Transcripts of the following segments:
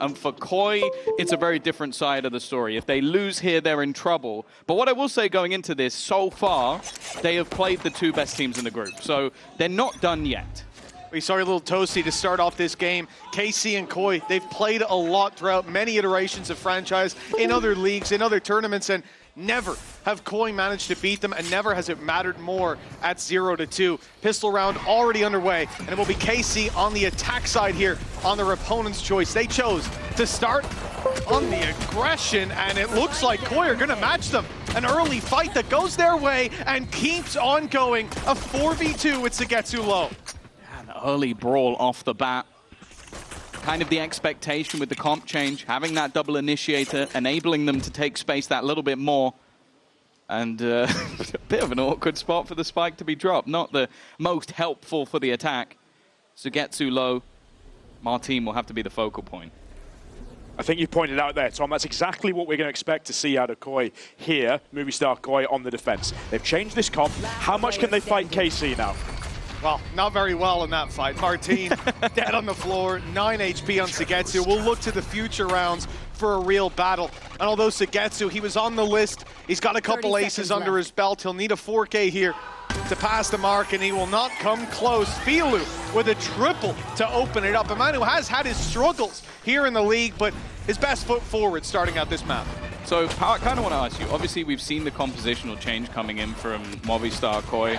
And for KOI, it's a very different side of the story. If they lose here, they're in trouble. But what I will say going into this, so far, they have played the two best teams in the group. So they're not done yet. We saw a little toasty to start off this game. KC and KOI, they've played a lot throughout many iterations of franchise in other leagues, in other tournaments, and never have KOI managed to beat them, and never has it mattered more at 0-2. Pistol round already underway, and it will be KC on the attack side here on their opponent's choice. They chose to start on the aggression, and it looks like KOI are going to match them. An early fight that goes their way and keeps on going. A 4v2 with Zagetsu low. An early brawl off the bat. Kind of the expectation with the comp change, having that double initiator, enabling them to take space that little bit more. And a bit of an awkward spot for the spike to be dropped. Not the most helpful for the attack. Zagetsu low. Martin will have to be the focal point. I think you pointed out there, Tom, that's exactly what we're going to expect to see out of KOI here, Movie Star KOI on the defense. They've changed this comp. How much can they fight KC now? Well, not very well in that fight. Martin dead on the floor, 9 HP on Zagetsu. We'll look to the future rounds for a real battle. And although Zagetsu, he was on the list, he's got a couple aces under his belt. He'll need a 4K here to pass the mark, and he will not come close. Filu with a triple to open it up. A man who has had his struggles here in the league, but his best foot forward starting out this map. So I kind of want to ask you, obviously we've seen the compositional change coming in from Movistar KOI.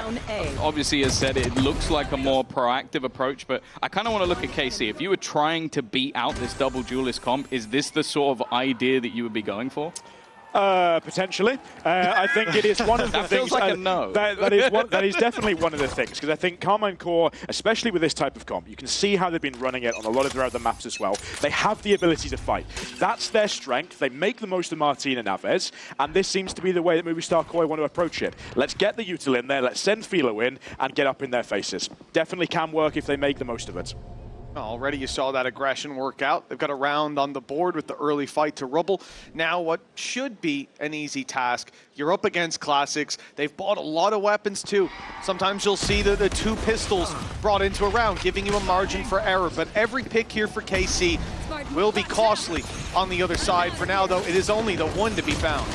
Obviously, as said, it looks like a more proactive approach, but I kind of want to look at KC. If you were trying to beat out this double duelist comp, is this the sort of idea that you would be going for? Potentially. I think it is one of the that things. Feels like a no. That is definitely one of the things, because I think Karmine Core, especially with this type of comp, you can see how they've been running it on a lot of their other maps as well. They have the ability to fight. That's their strength. They make the most of Martin and Naves, and this seems to be the way that Movie Star KOI want to approach it. Let's get the util in there, let's send Philo in, and get up in their faces. Definitely can work if they make the most of it. Already you saw that aggression work out. They've got a round on the board with the early fight to Rubble. Now what should be an easy task. You're up against Classics. They've bought a lot of weapons too. Sometimes you'll see the two pistols brought into a round, giving you a margin for error. But every pick here for KC will be costly on the other side. For now though, it is only the one to be found.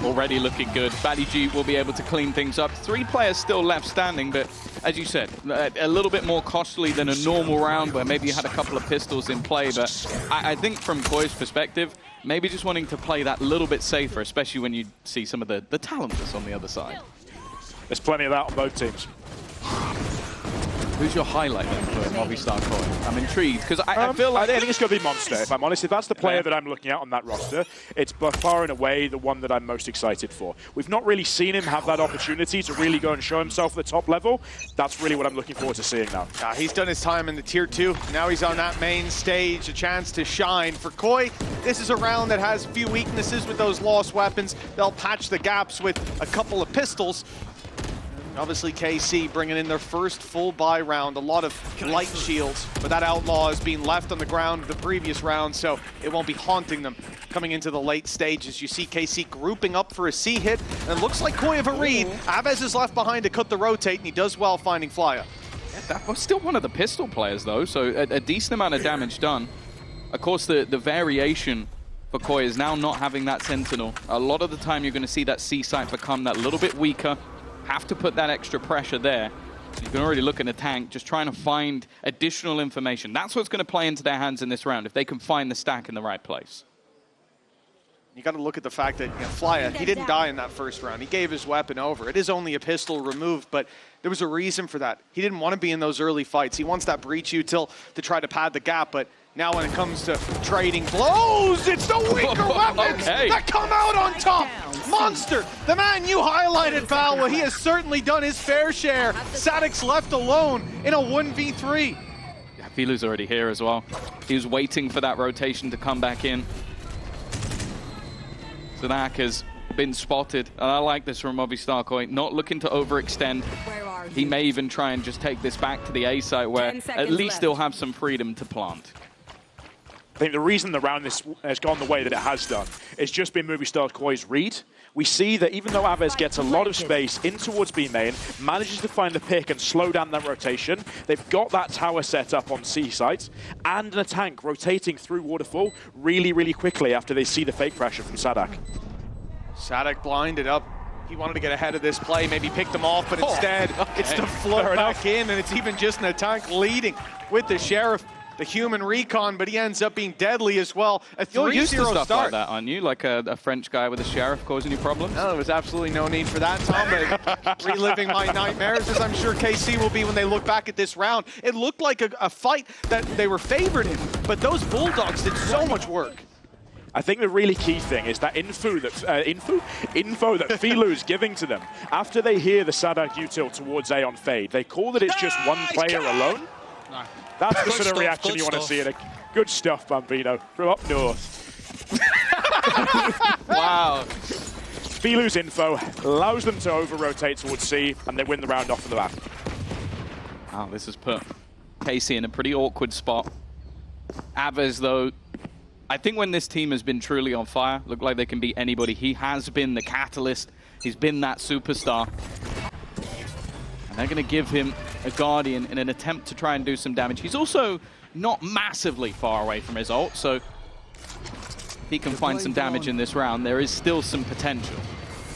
Already looking good. Batty G will be able to clean things up. 3 players still left standing, but as you said, a little bit more costly than a normal round where maybe you had a couple of pistols in play. But I think from KOI's perspective, maybe just wanting to play that little bit safer, especially when you see some of the talent that's on the other side. There's plenty of that on both teams. Who's your highlight then for Movistar KOI? I'm intrigued, because I feel like... I think it's going to be Monster, if I'm honest. If that's the player that I'm looking at on that roster, it's by far and away the one that I'm most excited for. We've not really seen him have that opportunity to really go and show himself at the top level. That's really what I'm looking forward to seeing now. He's done his time in the Tier 2. Now he's on that main stage, a chance to shine. For KOI, this is a round that has few weaknesses with those lost weapons. They'll patch the gaps with a couple of pistols. Obviously, KC bringing in their first full buy round. A lot of light shields, but that Outlaw is being left on the ground the previous round, so it won't be haunting them coming into the late stages. You see KC grouping up for a C hit, and it looks like KOI have a read. Aves is left behind to cut the rotate, and he does well finding Flya. Yeah, that was still one of the pistol players, though, so a decent amount of damage done. Of course, the variation for KOI is now not having that Sentinel. A lot of the time, you're going to see that C site become that little bit weaker. Have to put that extra pressure there. You can already look in the tank, just trying to find additional information. That's what's going to play into their hands in this round, if they can find the stack in the right place. You got to look at the fact that Flya, he didn't die in that first round. He gave his weapon over. It is only a pistol removed, but there was a reason for that. He didn't want to be in those early fights. He wants that breach util to try to pad the gap, but now when it comes to trading blows, it's the weaker weapons that come out on top. Monster, the man you highlighted, pal, well, he has certainly done his fair share. Sadix left alone in a 1v3. Yeah, Filu's already here as well. He was waiting for that rotation to come back in. Zanak has been spotted, and I like this from Movistar KOI, not looking to overextend. He may even try and just take this back to the A site where at least they'll have some freedom to plant. I think the reason the round has gone the way that it has done is just been Movistar KOI's read. we see that even though Aves gets a lot of space in towards B main, manages to find the pick and slow down that rotation, they've got that tower set up on C site, and a tank rotating through Waterfall really, really quickly after they see the fake pressure from Sadak. Sadak blinded up. He wanted to get ahead of this play, maybe pick them off, but instead it's to float back in, and it's even just a tank leading with the Sheriff, the human recon, but he ends up being deadly as well. A 3-0 You're used to stuff start. like that, aren't you? Like a French guy with a Sheriff causing you problems? No, there was absolutely no need for that, Tom, but reliving my nightmares, as I'm sure KC will be when they look back at this round. It looked like a fight that they were favored in, but those Bulldogs did so much work. I think the really key thing is that info that Filu's giving to them. After they hear the Sadak util towards A on Fade, they call that it's just one player alone. No. That's the sort of reaction you want to see in a good stuff, Bambino, from up north. Wow. Filu's info allows them to over-rotate towards C, and they win the round off of the bat. Wow, this has put KC in a pretty awkward spot. Aves, though, I think when this team has been truly on fire, look like they can beat anybody. He has been the catalyst. He's been that superstar. And they're going to give him a Guardian in an attempt to try and do some damage. He's also not massively far away from his ult, so if he can find some damage in this round, there is still some potential.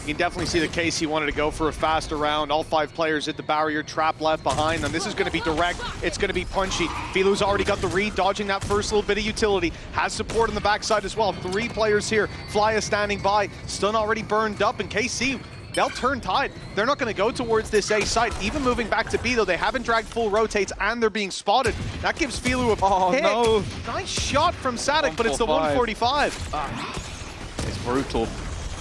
You can definitely see that KC wanted to go for a faster round. All 5 players hit the barrier, trap left behind them. This is going to be direct. It's going to be punchy. Filu's already got the read, dodging that first little bit of utility. Has support on the backside as well. 3 players here. Flya standing by. Stun already burned up, and KC, they'll turn tide. They're not going to go towards this A site. Even moving back to B, though, they haven't dragged full rotates, and they're being spotted. That gives Filu a pick. No. Nice shot from Sadak, but it's the 145. It's brutal.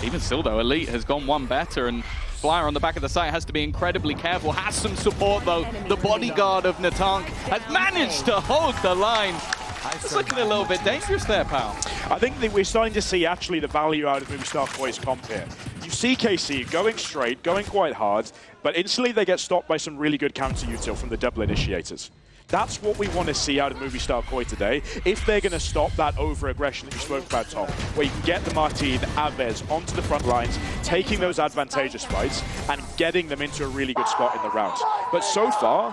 Even still, though, Elite has gone one better, and Flyer on the back of the site has to be incredibly careful. Has some support, though. The bodyguard of Natank has managed to hold the line. It's looking a little bit dangerous there, pal. I think that we're starting to see actually the value out of Movistar KOI's comp here. You see KC going straight, going quite hard, but instantly they get stopped by some really good counter util from the double initiators. That's what we want to see out of Movistar KOI today, if they're going to stop that over-aggression that you spoke about, Tom, where you can get the Martin, Aves onto the front lines, taking those advantageous fights, and getting them into a really good spot in the round. But so far,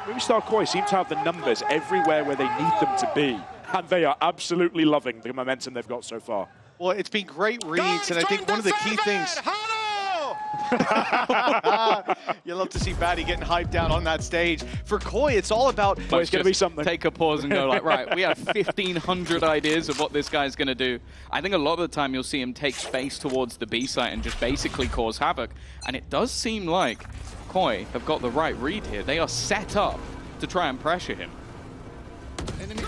Movistar KOI seem to have the numbers everywhere where they need them to be, and they are absolutely loving the momentum they've got so far. Well, it's been great reads, and I think one of the key things... You love to see Batty getting hyped out on that stage. For KOI, it's all about... Well, it's going to be something. Take a pause and go like, right, we have 1,500 ideas of what this guy's going to do. I think a lot of the time you'll see him take space towards the B site and just basically cause havoc. And it does seem like KOI have got the right read here. They are set up to try and pressure him.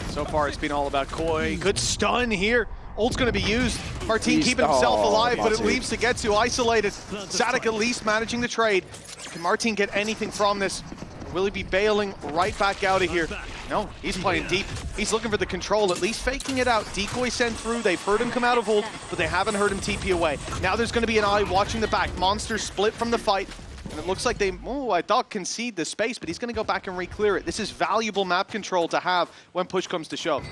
So far, it's been all about KOI. Good stun here. Ult's going to be used. Martin keeping himself alive, but it leaves to get to isolated. Sadak at least managing the trade. Can Martin get anything from this? Will he be bailing right back out of here? No, he's playing deep. He's looking for the control, at least faking it out. Decoy sent through. They've heard him come out of ult, but they haven't heard him TP away. Now there's going to be an eye watching the back. Monster split from the fight. And it looks like they, I thought concede the space, but he's going to go back and re-clear it. This is valuable map control to have when push comes to shove.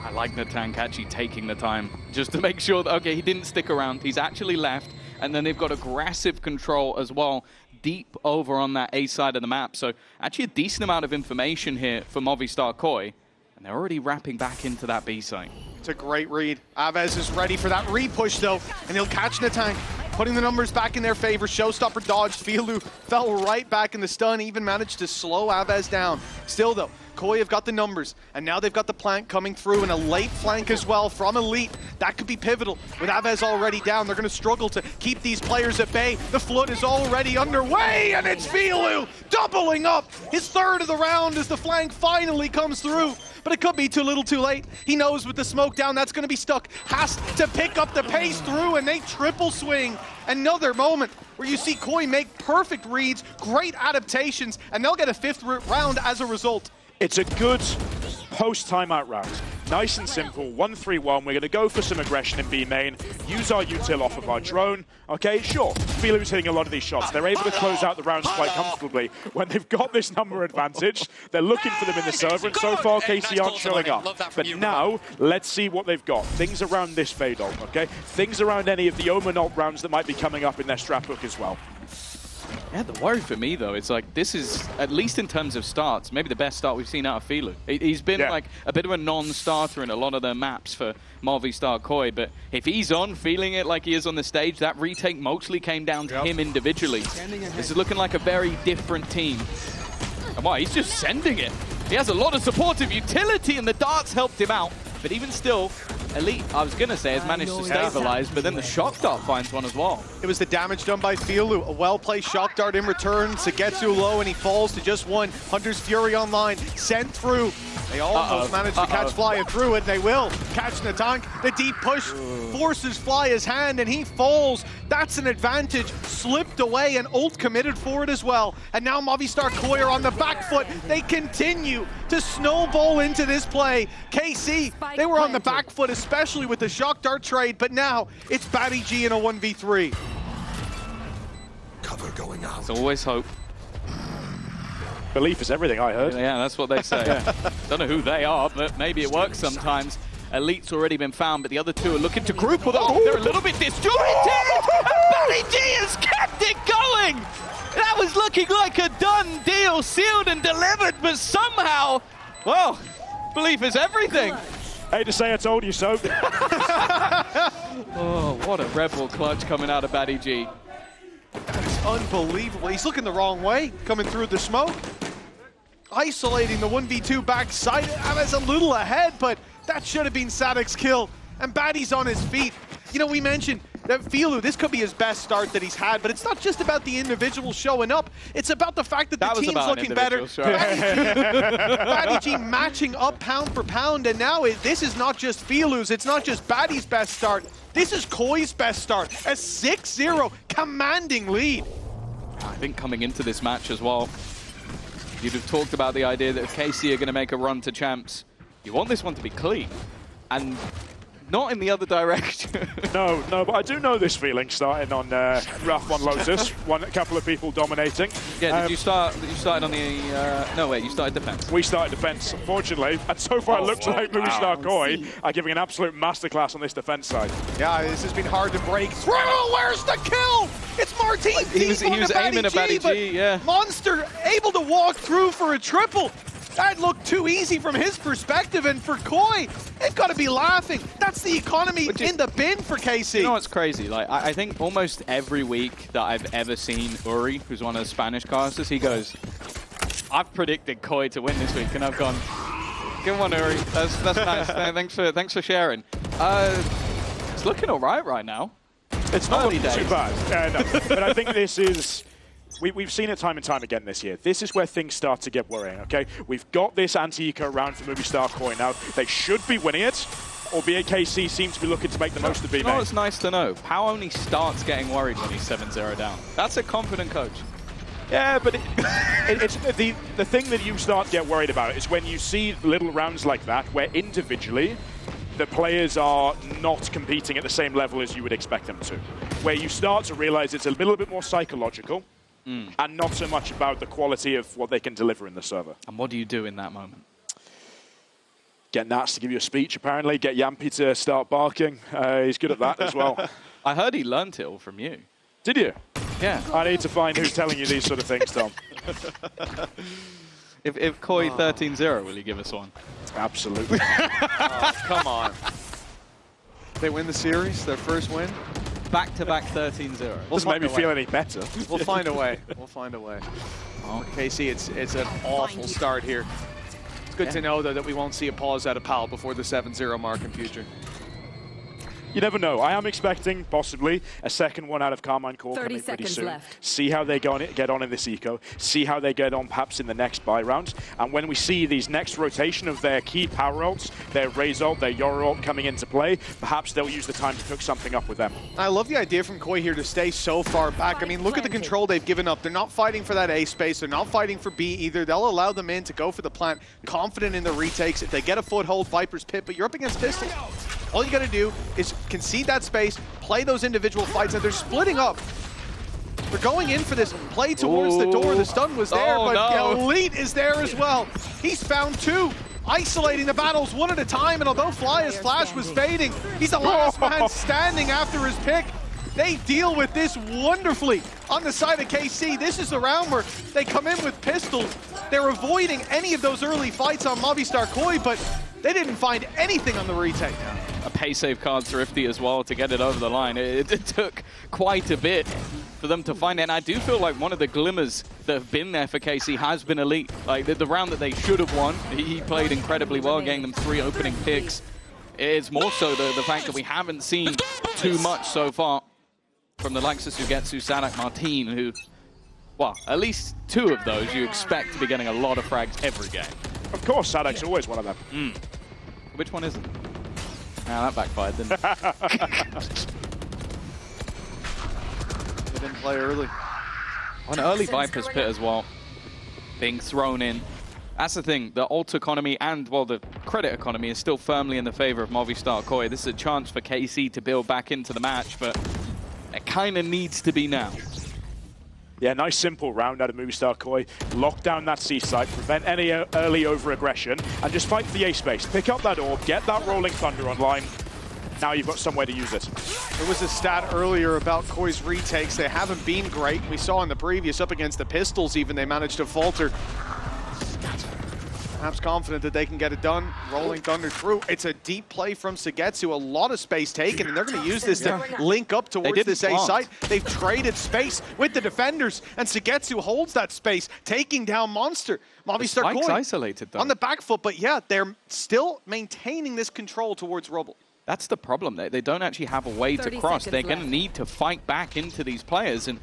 I like Natank actually taking the time just to make sure that, okay, he didn't stick around. He's actually left. And then they've got aggressive control as well, deep over on that A side of the map. So actually a decent amount of information here for Movistar KOI. And they're already wrapping back into that B site. It's a great read. Aves is ready for that re-push, though, and he'll catch Natank, putting the numbers back in their favor. Showstopper dodge. Filu fell right back in the stun, even managed to slow Aves down. Still, though, KOI have got the numbers, and now they've got the plank coming through, and a late flank as well from Elite. That could be pivotal. With Aves already down, they're going to struggle to keep these players at bay. The flood is already underway, and it's Filu doubling up his third of the round as the flank finally comes through. But it could be too little too late. He knows with the smoke down, that's going to be stuck. Has to pick up the pace through, and they triple swing. Another moment where you see KOI make perfect reads, great adaptations, and they'll get a 5th round as a result. It's a good post-timeout round. Nice and simple, 1-3-1. We're going to go for some aggression in B main, use our util off of our drone. Okay, sure, Filu's hitting a lot of these shots. They're able to close out the rounds quite comfortably. When they've got this number advantage, they're looking for them in the server, and so far KC aren't showing up. But now, let's see what they've got. Things around this Fade ult, okay? Things around any of the Omen ult rounds that might be coming up in their strap hook as well. Yeah, the worry for me, though, it's like this is, at least in terms of starts, maybe the best start we've seen out of Filu. He's been like a bit of a non-starter in a lot of the maps for Movistar KOI, but if he's on, feeling it like he is on the stage, that retake mostly came down to him individually. This is looking like a very different team. And wow, he's just sending it. He has a lot of supportive utility, and the darts helped him out. But even still, Elite, I was going to say, has managed to stabilize, but then the shock dart finds one as well. It was the damage done by Filu. A well-placed shock dart in return. Sugetsu low, and he falls to just one. Hunter's Fury online, sent through. They almost managed to catch Fly and through it. They will catch Natank. The deep push forces Fly his hand, and he falls. That's an advantage. Slipped away, and ult committed for it as well. And now Movistar KOI are on the back foot. They continue to snowball into this play. KC, they were on the back foot, especially with the shock dart trade, but now it's Batty G in a 1v3. Cover going out. There's always hope. Belief is everything, I heard. Yeah, that's what they say. Don't know who they are, but maybe it works sometimes. Elite's already been found, but the other two are looking to group, although they're a little bit disjointed. And Batty G has kept it going. That was looking like a done deal, sealed and delivered, but somehow, well, belief is everything. Hate to say I told you so. Oh, what a rebel clutch coming out of Batty G. That's unbelievable. He's looking the wrong way, coming through the smoke. Isolating the 1v2 backside. Ava's a little ahead, but that should have been Sadek's kill. And Batty's on his feet. You know, we mentioned that Filu, this could be his best start that he's had, but it's not just about the individual showing up. It's about the fact that the team's looking better. Batty G matching up pound for pound, and now this is not just Filu's, it's not just Batty's best start. This is KOI's best start. A 6-0 commanding lead. I think coming into this match as well, you'd have talked about the idea that if KC are going to make a run to champs, you want this one to be clean. And not in the other direction. No, but I do know this feeling starting on Rough 1 Lotus. A couple of people dominating. Yeah, did you started on the... no, wait, you started defense. We started defense, unfortunately. And so far it looks like Movistar KOI are giving an absolute masterclass on this defense side. Yeah, this has been hard to break through. Where's the kill? It's Martin. He was aiming at Batty G, yeah. Monster able to walk through for a triple. That looked too easy from his perspective, and for KOI, they've got to be laughing. That's the economy in the bin for KC. You know what's crazy? Like, I think almost every week that I've ever seen Uri, who's one of the Spanish casters, he goes, I've predicted KOI to win this week, and I've gone, good one, Uri. That's nice. Thanks for sharing. It's looking all right now. It's not looking too bad. No. But I think this is... We've seen it time and time again this year. This is where things start to get worrying, okay? We've got this anti-eco round for Movistar KOI now. They should be winning it, albeit KC seems to be looking to make the most of B-main. You know what's nice to know? Pao only starts getting worried when he's 7-0 down. That's a confident coach. Yeah, but it's the thing that you start to get worried about is when you see little rounds like that, where individually the players are not competing at the same level as you would expect them to. Where you start to realize it's a little bit more psychological, and not so much about the quality of what they can deliver in the server. And what do you do in that moment? Get Nats to give you a speech, apparently. Get Yampy to start barking. He's good at that as well. I heard he learnt it all from you. Did you? Yeah. I need to find who's telling you these sort of things, Tom. If KOI 13-0, will you give us one? Absolutely. Oh, come on. They win the series, their first win. Back-to-back 13-0. Doesn't make me feel any better. We'll find a way. We'll find a way. Oh, KC, it's an awful start here. It's good to know, though, that we won't see a pause out of Pal before the 7-0 mark in future. You never know. I am expecting, possibly, a second one out of Carmine Core coming pretty soon. Left. See how they get on in this eco. See how they get on perhaps in the next buy round. And when we see these next rotation of their key power ults, their Raze ult, their Yoru ult coming into play, perhaps they'll use the time to cook something up with them. I love the idea from KOI here to stay so far back. I mean, look at the control they've given up. They're not fighting for that A space. They're not fighting for B either. They'll allow them in to go for the plant, confident in the retakes. If they get a foothold, Viper's pit, but you're up against Pistols. All you got to do is concede that space, play those individual fights, and they're splitting up. They're going in for this play towards the door. The stun was there, but Elite is there as well. He's found two, isolating the battles one at a time, and although Fly's flash was fading, he's the last man standing after his pick. They deal with this wonderfully on the side of KC. This is the round where they come in with pistols. They're avoiding any of those early fights on Movistar KOI, but they didn't find anything on the retake. A pay save card Thrifty as well to get it over the line. It took quite a bit for them to find it. And I do feel like one of the glimmers that have been there for KC has been Elite. Like the round that they should have won, he played incredibly well, getting them 3 opening picks. It's more so the fact that we haven't seen too much so far from the likes of Sugetsu, Sadak, Martin, who, well, at least 2 of those you expect to be getting a lot of frags every game. Of course, Sadak's always one of them. Which one isn't? Ah, that backfired, didn't it? They didn't play early. An early Viper's pit as well, being thrown in. That's the thing, the ult economy and, well, the credit economy is still firmly in the favor of Movistar KOI. This is a chance for KC to build back into the match, but it kind of needs to be now. Yeah, nice simple round out of Movistar KOI. Lock down that C site, prevent any early over-aggression, and just fight for the A space. Pick up that orb, get that Rolling Thunder online. Now you've got somewhere to use it. There was a stat earlier about KOI's retakes. They haven't been great. We saw in the previous, up against the Pistols even, they managed to falter. Perhaps confident that they can get it done. Rolling Thunder through. It's a deep play from Sugetsu. A lot of space taken, and they're going to use this to link up towards this A site. They've traded space with the defenders, and Sugetsu holds that space, taking down Monster. Movistar KOI isolated, though. On the back foot, but yeah, they're still maintaining this control towards Rubble. That's the problem. They don't actually have a way to cross. They're going to need to fight back into these players, and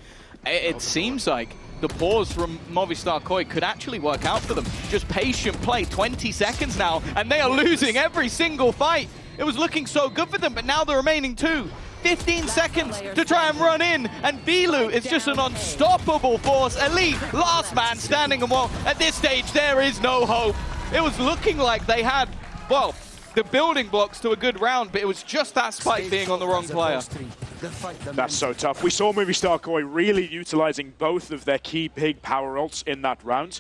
it seems like the pause from Movistar KOI could actually work out for them. Just patient play, 20 seconds now, and they are losing every single fight. It was looking so good for them, but now the remaining 2. 15 seconds to try and run in, and Vilu is just an unstoppable force. Elite, last man standing, and well, at this stage, there is no hope. It was looking like they had, well, the building blocks to a good round, but it was just that spike being on the wrong player. That's so tough. We saw Movistar KOI really utilizing both of their key big power ults in that round.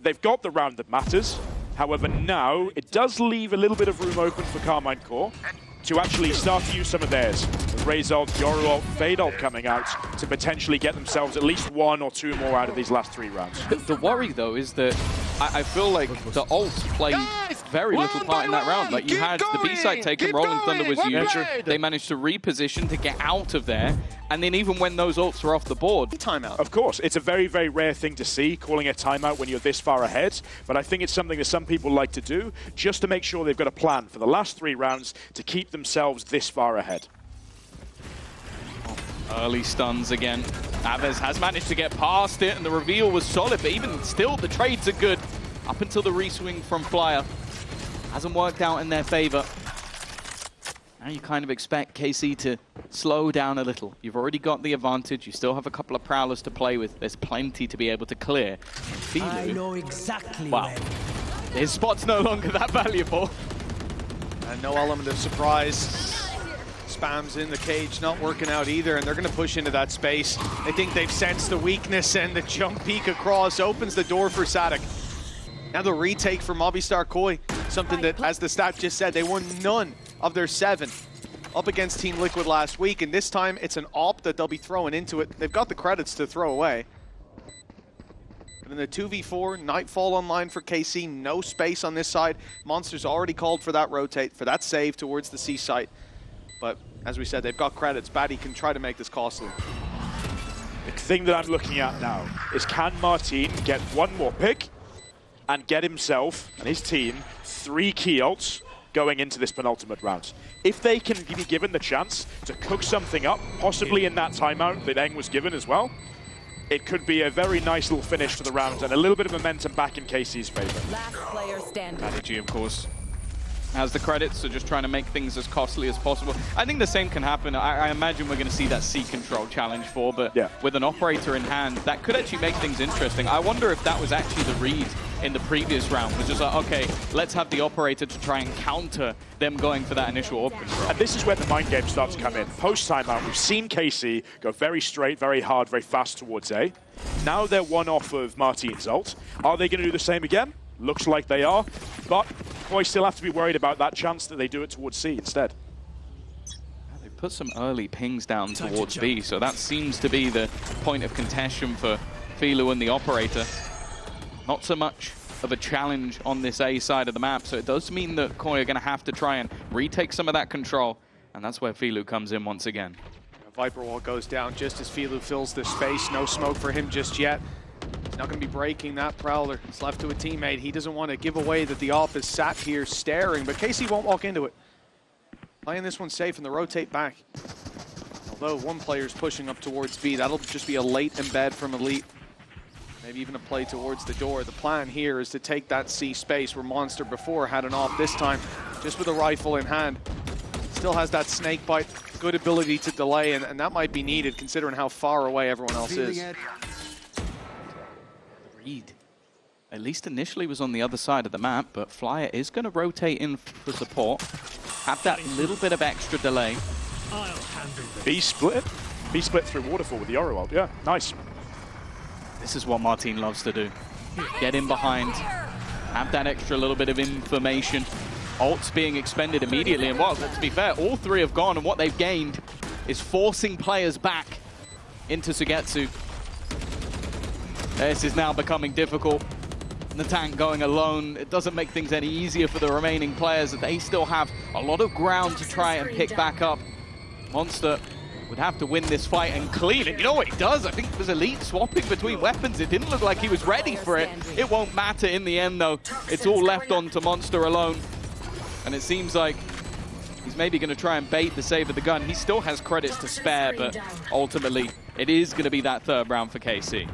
They've got the round that matters. However, now it does leave a little bit of room open for Carmine Core to actually start to use some of theirs. Raze ult, Yoru ult, Fade ult coming out to potentially get themselves at least 1 or 2 more out of these last 3 rounds. The worry, though, is that I feel like the ults played very little part in that round. Like, you had the B-side taken, Rolling Thunder was huge. They managed to reposition to get out of there. And then even when those ults were off the board... Timeout. Of course, it's a very, very rare thing to see, calling a timeout when you're this far ahead. But I think it's something that some people like to do, just to make sure they've got a plan for the last 3 rounds to keep themselves this far ahead. Early stuns again. Aves has managed to get past it, and the reveal was solid, but even still, the trades are good. Up until the reswing from Flyer. Hasn't worked out in their favor. Now you kind of expect KC to slow down a little. You've already got the advantage. You still have a couple of Prowlers to play with. There's plenty to be able to clear. Vilu, I know exactly wow. His spot's no longer that valuable. And no element of surprise. Spams in the cage, not working out either, and they're going to push into that space. I think they've sensed the weakness, and the jump peek across opens the door for Sadak. Now the retake for Movistar KOI, something that, as the stat just said, they won none of their 7 up against Team Liquid last week, and this time it's an AWP that they'll be throwing into it. They've got the credits to throw away. And in the 2v4, Nightfall online for KC, no space on this side. Monster's already called for that rotate, for that save towards the C site. But as we said, they've got credits. Batty can try to make this costly. The thing that I'm looking at now is, can Martin get 1 more pick and get himself and his team 3 key ults going into this penultimate round. If they can be given the chance to cook something up, possibly in that timeout that Eng was given as well, it could be a very nice little finish to the round and a little bit of momentum back in KC's favor. Last player standing. Strategy, of course, has the credits, so just trying to make things as costly as possible. I think the same can happen. I imagine we're going to see that C control challenge for, but yeah, with an operator in hand, that could actually make things interesting. I wonder if that was actually the read in the previous round, was just like, okay, let's have the operator to try and counter them going for that initial orb control. And this is where the mind game starts to come in. Post timeout, we've seen KC go very straight, very hard, very fast towards A. Now they're one off of Martin's ult. Are they going to do the same again? Looks like they are, but KOI still have to be worried about that chance that they do it towards C instead. They put some early pings down towards B, so that seems to be the point of contention for Filu and the operator. Not so much of a challenge on this A side of the map, so it does mean that KOI are going to have to try and retake some of that control, and that's where Filu comes in once again. Viper wall goes down just as Filu fills the space. No smoke for him just yet. He's not going to be breaking that Prowler. It's left to a teammate. He doesn't want to give away that the op is sat here staring, but KC won't walk into it. Playing this one safe and the rotate back. Although one player's pushing up towards B, that'll just be a late embed from Elite. Maybe even a play towards the door. The plan here is to take that C space where Monster before had an op, this time just with a rifle in hand. Still has that snake bite, good ability to delay, and that might be needed considering how far away everyone else is. Reed, at least initially, was on the other side of the map, but Flyer is going to rotate in for support, have that little bit of extra delay. B split through Waterfall with the Oro ult, yeah, nice. This is what Martin loves to do. Get in behind, have that extra little bit of information. Ult's being expended immediately, and well, to be fair, all three have gone, and what they've gained is forcing players back into Sugetsu. This is now becoming difficult. The tank going alone, it doesn't make things any easier for the remaining players. They still have a lot of ground to try and pick back up. Monster would have to win this fight and clean it. You know what he does? I think it was Elite swapping between weapons. It didn't look like he was ready for it. It won't matter in the end, though. It's all left on to Monster alone. And it seems like he's maybe going to try and bait the save of the gun. He still has credits to spare, but ultimately, it is going to be that third round for KC.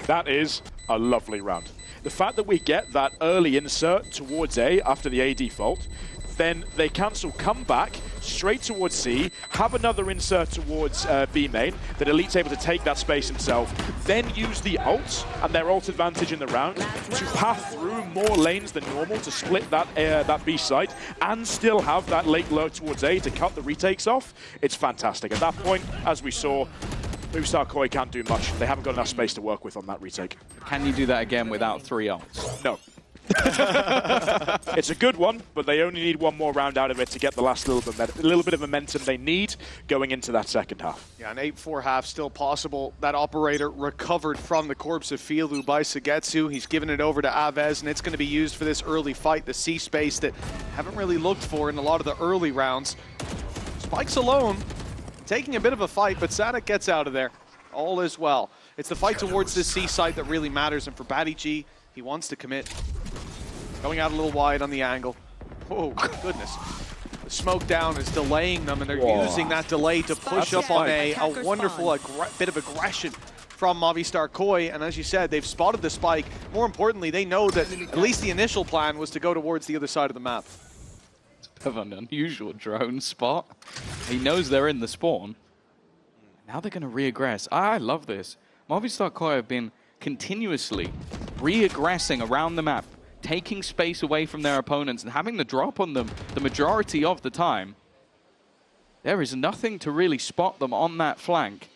That is a lovely round. The fact that we get that early insert towards A after the A default, then they cancel, come back, straight towards C, have another insert towards B main, that Elite's able to take that space himself, then use the ult and their ult advantage in the round to path through more lanes than normal to split that B side, and still have that late lurk towards A to cut the retakes off. It's fantastic. At that point, as we saw, Movistar KOI can't do much. They haven't got enough space to work with on that retake. Can you do that again without 3 ults? No. It's a good one, but they only need one more round out of it to get the last little bit of momentum they need going into that second half. Yeah, an 8-4 half still possible. That operator recovered from the corpse of Filu by Sugetsu. He's given it over to Avez, and it's going to be used for this early fight, the C space that haven't really looked for in a lot of the early rounds. Spikes alone, taking a bit of a fight, but Sadik gets out of there. All is well. It's the fight towards this C site that really matters, and for Batty G, he wants to commit. Going out a little wide on the angle. Oh, goodness. The smoke down is delaying them, and they're using that delay to push up on A wonderful bit of aggression from Movistar KOI. And as you said, they've spotted the spike. More importantly, they know that at least the initial plan was to go towards the other side of the map. It's a bit of an unusual drone spot. He knows they're in the spawn. Now they're going to re-aggress. I love this. Movistar KOI have been continuously re-aggressing around the map, taking space away from their opponents and having the drop on them the majority of the time. There is nothing to really spot them on that flank.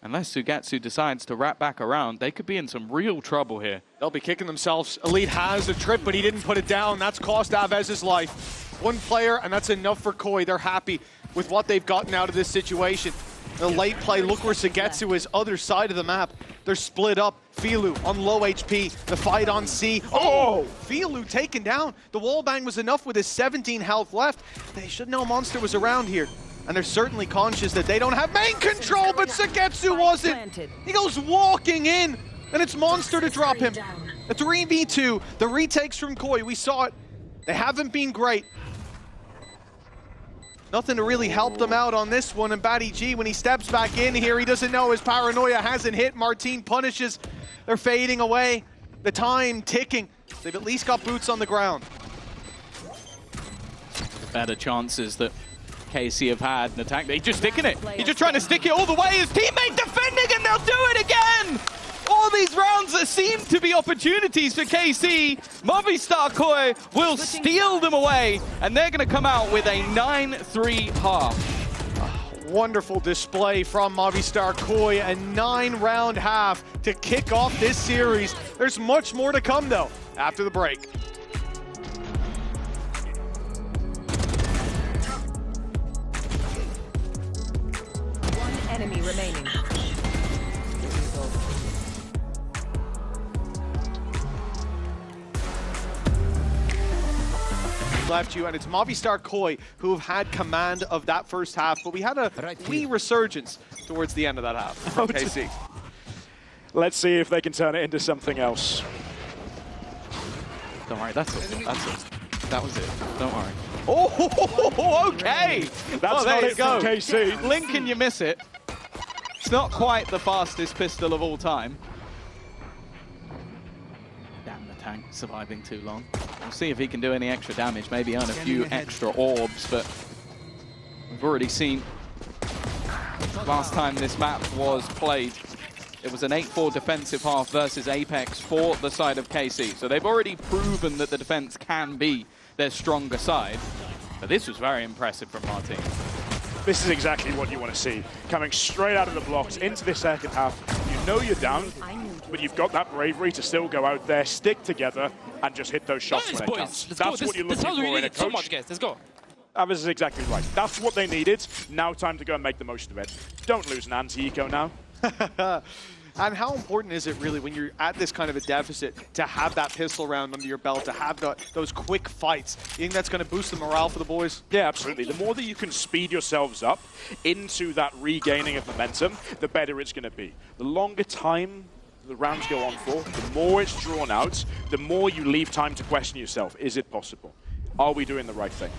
Unless Sugetsu decides to wrap back around, they could be in some real trouble here. They'll be kicking themselves. Elite has a trip, but he didn't put it down. That's cost Avez's life. One player, and that's enough for KOI. They're happy with what they've gotten out of this situation. The late play, look where Sugetsu is, other side of the map. They're split up. Filu on low HP, the fight on C. Oh! Filu taken down. The wallbang was enough with his 17 health left. They should know Monster was around here. And they're certainly conscious that they don't have main control, but Sugetsu wasn't. He goes walking in, and it's Monster to drop him. A 3v2, the retakes from KOI, we saw it. They haven't been great. Nothing to really help them out on this one, and Batty G, when he steps back in here, he doesn't know his paranoia hasn't hit. Martin punishes. They're fading away. The time ticking. They've at least got boots on the ground. The better chances that KC have had an attack. He's just sticking it. He's just trying to stick it all the way. His teammate defending, and they'll do it again! All these rounds that seem to be opportunities for KC, Movistar KOI will steal them away, and they're going to come out with a 9-3 half. Wonderful display from Movistar KOI, a 9-round half to kick off this series. There's much more to come, though, after the break. One enemy remaining. Left you, and it's Movistar KOI who have had command of that first half, but we had a wee resurgence towards the end of that half from KC. Let's see if they can turn it into something else. Don't worry, that's it. That's it. That was it. Don't worry. Oh, okay. That's there not you it go. from KC. Lincoln, you miss it. It's not quite the fastest pistol of all time. Damn, the tank surviving too long. We'll see if he can do any extra damage, maybe earn a few extra orbs, but we've already seen last time this map was played, it was an 8-4 defensive half versus Apex for the side of KC. So they've already proven that the defense can be their stronger side. But this was very impressive from Martin. This is exactly what you want to see. Coming straight out of the blocks into the second half. You know you're down, but you've got that bravery to still go out there, stick together, and just hit those shots when it counts. That's what you're looking for in a coach. So much, guys. Let's go. This is exactly right. That's what they needed. Now time to go and make the most of it. Don't lose an anti-eco now. And how important is it really when you're at this kind of a deficit to have that pistol round under your belt, to have those quick fights? You think that's going to boost the morale for the boys? Yeah, absolutely. The more that you can speed yourselves up into that regaining of momentum, the better it's going to be. The longer time the rounds go on for, the more it's drawn out, the more you leave time to question yourself. Is it possible? Are we doing the right thing?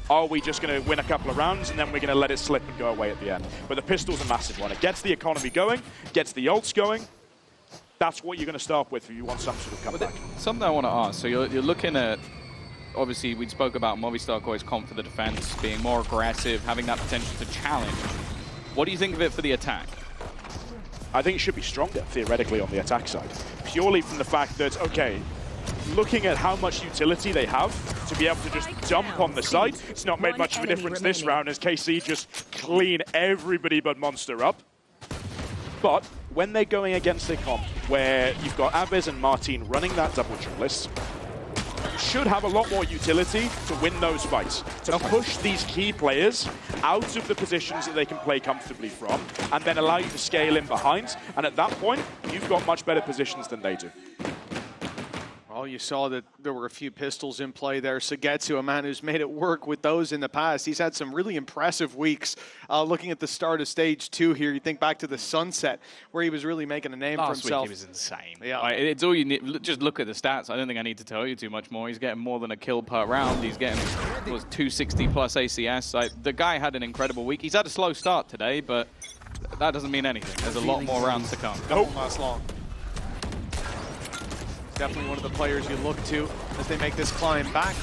Are we just going to win a couple of rounds and then we're going to let it slip and go away at the end? But the pistol's a massive one. It gets the economy going, gets the ults going. That's what you're going to start with if you want some sort of comeback. Something I want to ask. So you're looking at, obviously we spoke about Movistar KOI's comp for the defense, being more aggressive, having that potential to challenge. What do you think of it for the attack? I think it should be stronger, theoretically, on the attack side. Purely from the fact that, okay, looking at how much utility they have to be able to just dump on the side, it's not made much of a difference this round as KC just clean everybody but Monster up. But when they're going against a comp where you've got Aves and Martin running that double duelist, you should have a lot more utility to win those fights, to push these key players out of the positions that they can play comfortably from, and then allow you to scale in behind. And at that point, you've got much better positions than they do. Well, you saw that there were a few pistols in play there. Sugetsu, a man who's made it work with those in the past. He's had some really impressive weeks. Looking at the start of Stage 2 here, you think back to the Sunset, where he was really making a name for himself. Last week he was insane. Yeah. It's all you need. Just look at the stats. I don't think I need to tell you too much more. He's getting more than a kill per round. He's getting 260 plus ACS. The guy had an incredible week. He's had a slow start today, but that doesn't mean anything. There's a lot more rounds to come. Don't last long. Definitely one of the players you look to as they make this climb back.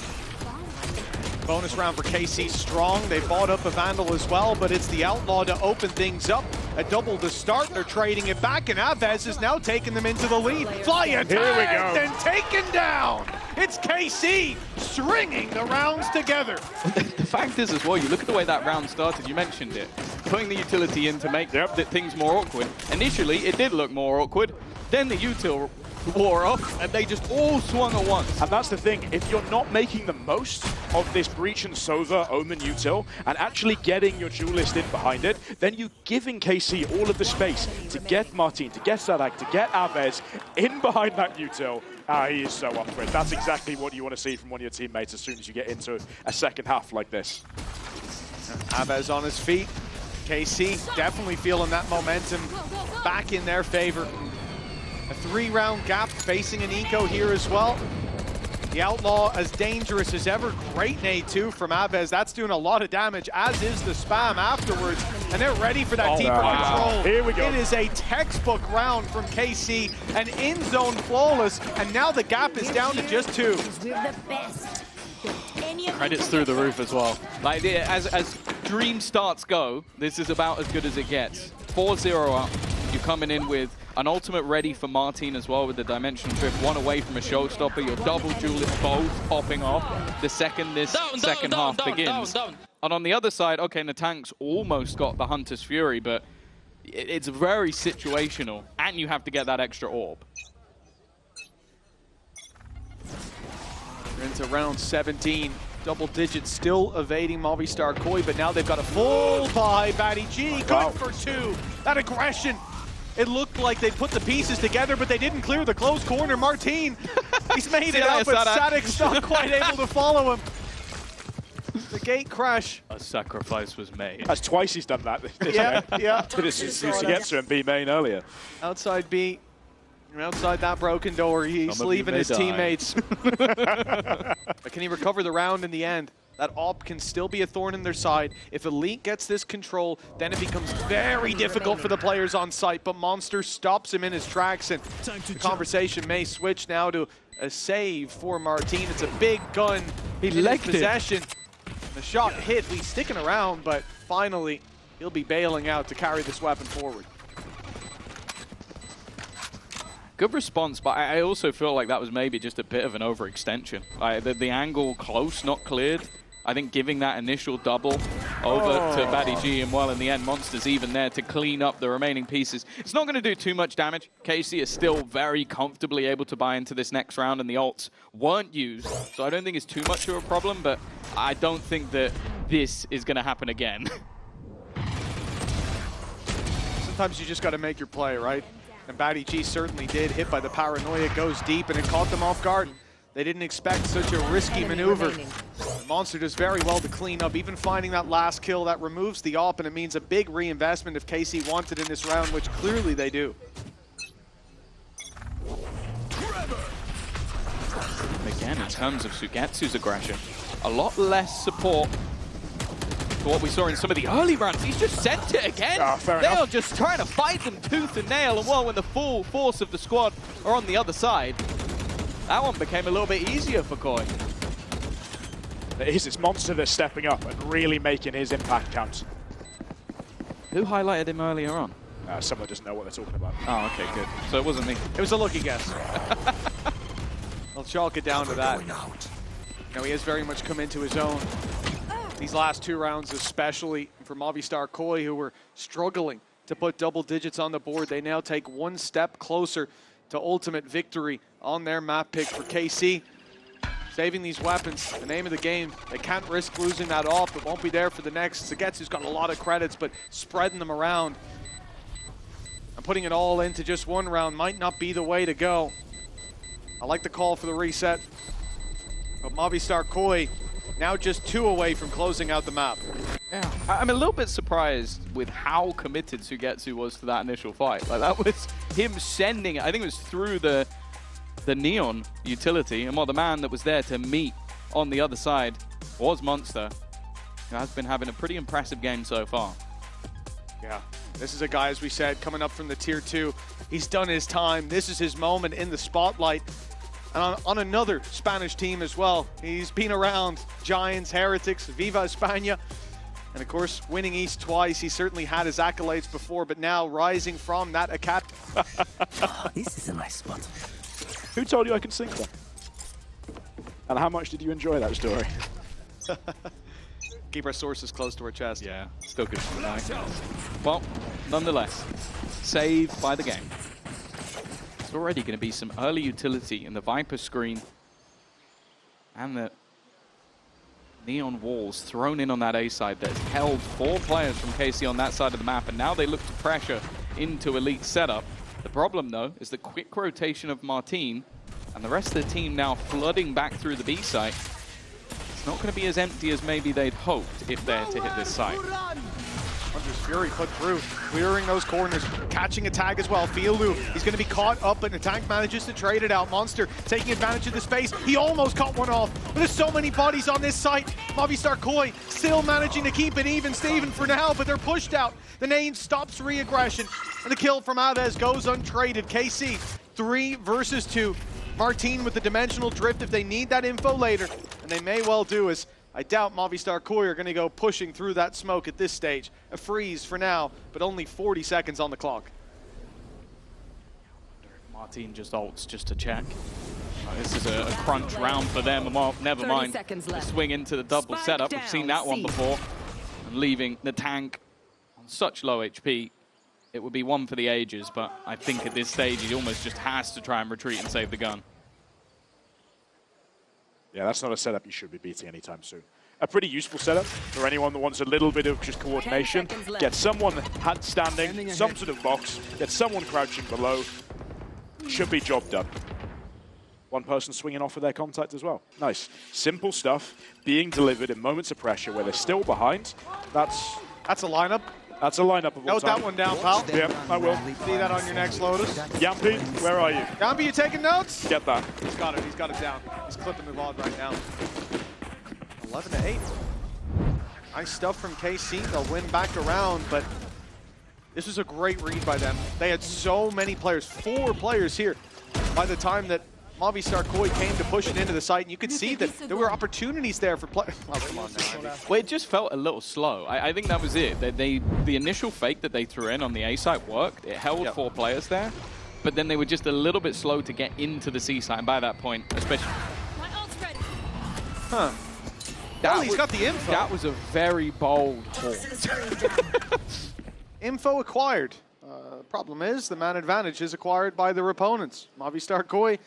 Bonus round for KC strong. They bought up a Vandal as well, but it's the Outlaw to open things up. A double to start. They're trading it back, and Aves is now taking them into the lead. Fly attack and taken down. It's KC stringing the rounds together. The fact is as well, you look at the way that round started, you mentioned it, putting the utility in to make things more awkward. Initially, it did look more awkward. Then the util wore off, and they just all swung at once. And that's the thing, if you're not making the most of this Breach and Sova Omen util, and actually getting your duelist in behind it, then you're giving KC all of the space to get Martin, to get Sadak, to get Aves in behind that util. He is so up for it. That's exactly what you want to see from one of your teammates as soon as you get into a second half like this. Aves on his feet. KC definitely feeling that momentum back in their favor. A 3-round gap facing an eco here as well. The Outlaw as dangerous as ever. Great nade too from Abez. That's doing a lot of damage, as is the spam afterwards. And they're ready for that deeper control. Here we go. It is a textbook round from KC, and in zone flawless. And now the gap is down to just 2. We're the best. Credits through the roof as well. Like, as dream starts go, this is about as good as it gets. 4-0 up. You're coming in with an ultimate ready for Martin as well with the Dimension Drift. One away from a showstopper. Your double duelist both popping off the second this second half begins. And on the other side, okay, Natank's almost got the Hunter's Fury, but it's very situational, and you have to get that extra orb. We're into round 17. Double digits still evading Movistar Koi, but now they've got a full buy. Batty G, good for 2. That aggression. It looked like they put the pieces together, but they didn't clear the close corner. Martin, he's made it out, but Sadic's not quite able to follow him. The gate crash. A sacrifice was made. That's twice he's done that. Yeah. Did it Sugetsu and B main earlier. Outside B. Outside that broken door, he's leaving his teammates. But can he recover the round in the end? That AWP can still be a thorn in their side. If Elite gets this control, then it becomes very difficult for the players on site. But Monster stops him in his tracks, and the conversation may switch now to a save for Martin. It's a big gun. He legged possession. The shot hit. He's sticking around, but finally he'll be bailing out to carry this weapon forward. Good response, but I also feel like that was maybe just a bit of an overextension. The angle close, not cleared. I think giving that initial double over to Batty G, and well, in the end, Monster's even there to clean up the remaining pieces. It's not going to do too much damage. KC is still very comfortably able to buy into this next round, and the ults weren't used, so I don't think it's too much of a problem, but I don't think that this is going to happen again. Sometimes you just got to make your play, right? And Batty G certainly did. Hit by the paranoia, goes deep, and it caught them off guard. They didn't expect such a risky maneuver. Monster does very well to clean up, even finding that last kill. That removes the AWP, and it means a big reinvestment if KC wanted in this round, which clearly they do. Again, in terms of Sugetsu's aggression, a lot less support to what we saw in some of the early rounds. He's just sent it again. They are just trying to fight them tooth and nail, and well, when the full force of the squad are on the other side, that one became a little bit easier for Koi. It is. It's Monster that's stepping up and really making his impact count. Who highlighted him earlier on? Someone doesn't know what they're talking about. Oh, okay, good. So it wasn't me. It was a lucky guess. I'll chalk it down to that. Now he has very much come into his own. These last 2 rounds especially for Movistar Koi, who were struggling to put double digits on the board. They now take 1 step closer to ultimate victory on their map pick for KC. Saving these weapons, the name of the game. They can't risk losing that off. It won't be there for the next. Sugetsu's got a lot of credits, but spreading them around and putting it all into just 1 round might not be the way to go. I like the call for the reset. But Movistar Koi now just 2 away from closing out the map. Yeah, I'm a little bit surprised with how committed Sugetsu was to that initial fight. Like, that was him sending it. I think it was through the Neon utility, and well, the man that was there to meet on the other side was Monster, who has been having a pretty impressive game so far. Yeah, this is a guy, as we said, coming up from the Tier 2. He's done his time. This is his moment in the spotlight. And on another Spanish team as well. He's been around Giants, Heretics, Viva España, and of course, winning East twice. He certainly had his accolades before, but now rising from that academy. This is a nice spot. Who told you I can sing that? And how much did you enjoy that story? Keep our sources close to our chest. Yeah, still good for the night. Well, nonetheless, saved by the game. It's already going to be some early utility in the Viper screen and the Neon walls thrown in on that A side that's held 4 players from KC on that side of the map, and now they look to pressure into Elite setup. The problem, though, is the quick rotation of Martin and the rest of the team now flooding back through the B site. It's not going to be as empty as maybe they'd hoped if they're to hit this site. Hunter's Fury put through, clearing those corners, catching a tag as well. Fielu, he's going to be caught up, but the tank manages to trade it out. Monster taking advantage of the space. He almost caught one off, but there's so many bodies on this site. Movistar KOI still managing to keep it even, Steven, for now, but they're pushed out. The name stops re-aggression, and the kill from Alves goes untraded. KC, 3 versus 2. Martine with the dimensional drift if they need that info later, and they may well do, as I doubt Movistar KOI are going to go pushing through that smoke at this stage. A freeze for now, but only 40 seconds on the clock. Martine just ults just to check. This is a crunch round for them. Well, never mind. The swing into the double setup. We've seen that one before. And leaving the tank on such low HP. It would be one for the ages, but I think at this stage he almost just has to try and retreat and save the gun. Yeah, that's not a setup you should be beating anytime soon. A pretty useful setup for anyone that wants a little bit of just coordination. Get someone hand standing, some sort of box, get someone crouching below. Should be job done. One person swinging off with their contact as well. Nice. Simple stuff being delivered in moments of pressure where they're still behind. That's a lineup. That's a lineup of all Note time. that one down, pal. Yeah, I will. See that on your next Lotus. Yampy, where are you? Yampy, you taking notes? Get that. He's got it. He's got it down. He's clipping the VOD right now. 11-8. Nice stuff from KC. They'll win back around, but this was a great read by them. They had so many players, 4 players here, by the time that Movistar KOI came to push it into the site, and you could see that there were opportunities there for players. Oh, come on now. Well, it just felt a little slow. I think that was it. The initial fake that they threw in on the A site worked. It held 4 players there, but then they were just a little bit slow to get into the C site. And by that point, especially. Huh. Well, he's got the info. That was a very bold call. Info acquired. Problem is, the man advantage is acquired by their opponents. Movistar KOI,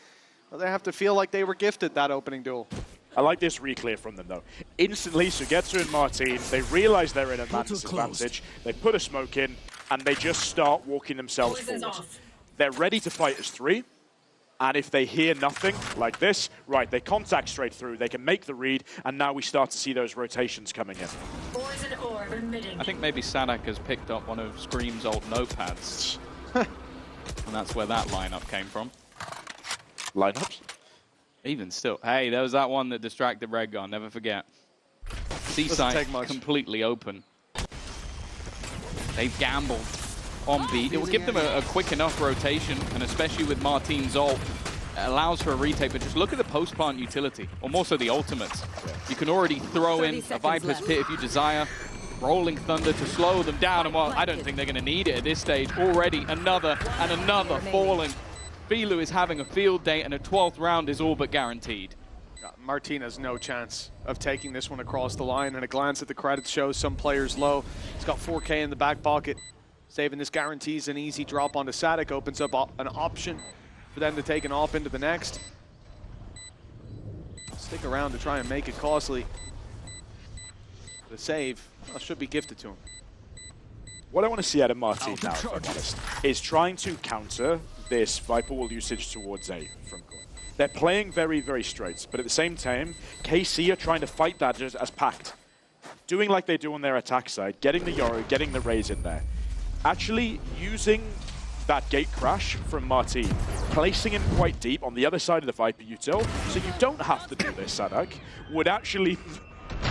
well, they have to feel like they were gifted that opening duel. I like this re-clear from them, though. Instantly, Sugetsu and Martine, they realize they're in a man disadvantage. They put a smoke in, and they just start walking themselves forward. They're ready to fight as 3. And if they hear nothing like this, right, they contact straight through, they can make the read, and now we start to see those rotations coming in. I think maybe Sadak has picked up one of Scream's old notepads. And that's where that lineup came from. Lineups? Even still. Hey, there was that one that distracted Red Gun, never forget. C-site completely open. They've gambled on beat. It will give them a quick enough rotation, and especially with Martine's ult, it allows for a retake, but just look at the post-plant utility, or more so the ultimates. You can already throw in a Viper's Pit if you desire, Rolling Thunder to slow them down, and well, I don't think they're going to need it at this stage. Already another and another falling. Filu is having a field day, and a 12th round is all but guaranteed. Martine has no chance of taking this one across the line, and a glance at the credits shows some players low. He's got 4K in the back pocket. Saving this guarantees an easy drop onto Sadak, opens up an option for them to take an off into the next. Stick around to try and make it costly. The save should be gifted to him. What I want to see out of Martine now, if I'm honest, is trying to counter this Viper Wall usage towards A from KOI. They're playing very, very straight, but at the same time, KC are trying to fight that just as packed. Doing like they do on their attack side, getting the Yoru, getting the Raze in there. Actually using that gate crash from Martine, placing him quite deep on the other side of the Viper util, so you don't have to do this, Sadak, would actually...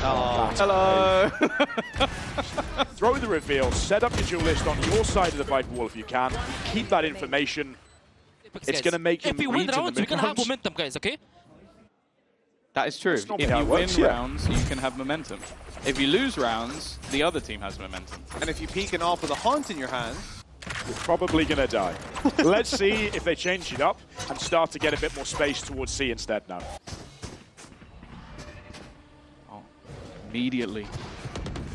Oh, hello! Throw the reveal, set up your duelist on your side of the Viper Wall if you can, keep that information. It's going to make him if we win read rounds, we can have momentum, guys, okay? That is true. If you win rounds, you can have momentum. If you lose rounds, the other team has momentum. And if you peek and off with a haunt in your hand, you're probably going to die. Let's see if they change it up and start to get a bit more space towards C instead now. Oh, immediately,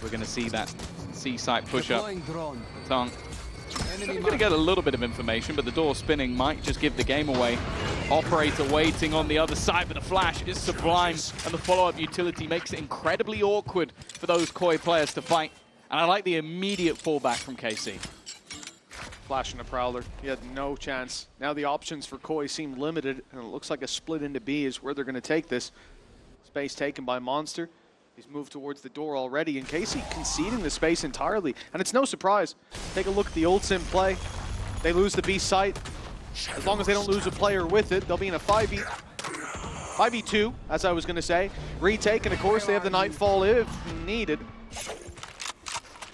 we're going to see that C site push up. Tongue. We're going to get a little bit of information, but the door spinning might just give the game away. Operator waiting on the other side, but the flash is sublime, and the follow-up utility makes it incredibly awkward for those KOI players to fight. And I like the immediate fallback from KC. Flash and a Prowler. He had no chance. Now the options for KOI seem limited, and it looks like a split into B is where they're going to take this. Space taken by Monster. He's moved towards the door already, and KC conceding the space entirely. And it's no surprise. Take a look at the old Sim play. They lose the B site. As long as they don't lose a player with it, they'll be in a 5v2, as I was going to say. Retake, and of course they have the Nightfall if needed.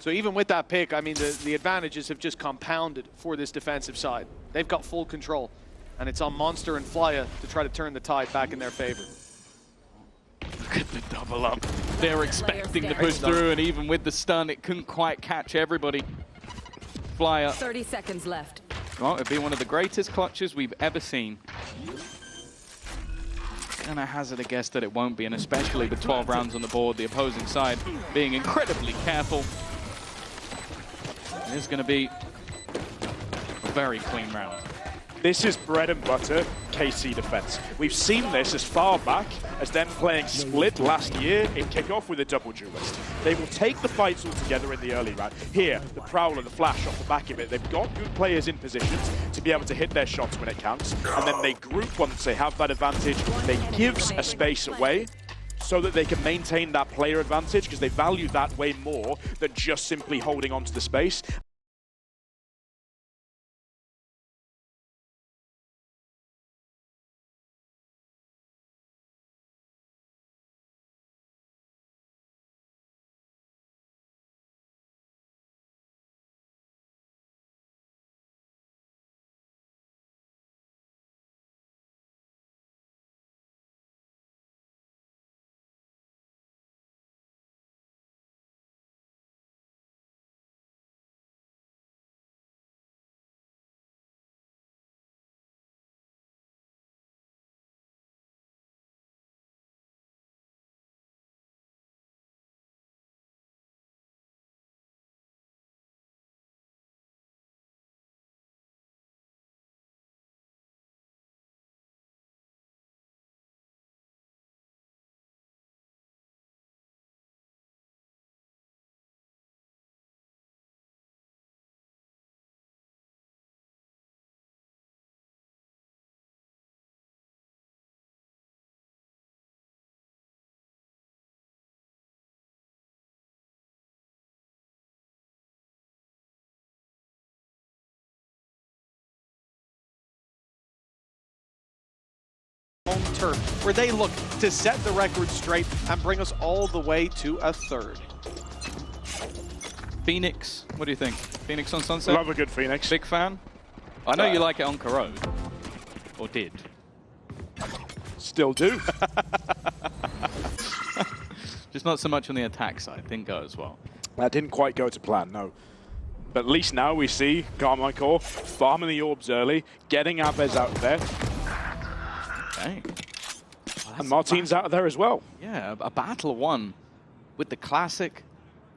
So even with that pick, I mean, the advantages have just compounded for this defensive side. They've got full control, and it's on Monster and Flya to try to turn the tide back in their favor. Look at the double up. They're expecting to push through, and even with the stun, it couldn't quite catch everybody. Flya. 30 seconds left. Well, it'd be one of the greatest clutches we've ever seen. Gonna hazard a guess that it won't be, and especially with 12 rounds on the board, the opposing side being incredibly careful. It is gonna be a very clean round. This is bread and butter KC defense. We've seen this as far back as them playing Split last year in kickoff with a double duelist. They will take the fights all together in the early round. Here, the Prowler, the Flash off the back of it. They've got good players in positions to be able to hit their shots when it counts. And then they group once they have that advantage. They give a space away so that they can maintain that player advantage, because they value that way more than just simply holding onto the space. Home turf, where they look to set the record straight and bring us all the way to a third. Phoenix, what do you think? Phoenix on Sunset? Love a good Phoenix. Big fan? I know you like it on Corrode. Or did. Still do. Just not so much on the attack side. Didn't go as well. That didn't quite go to plan, no. But at least now we see Carmichael farming the orbs early, getting Abez out there. Dang. And Martin's out of there as well. Yeah, a battle won with the classic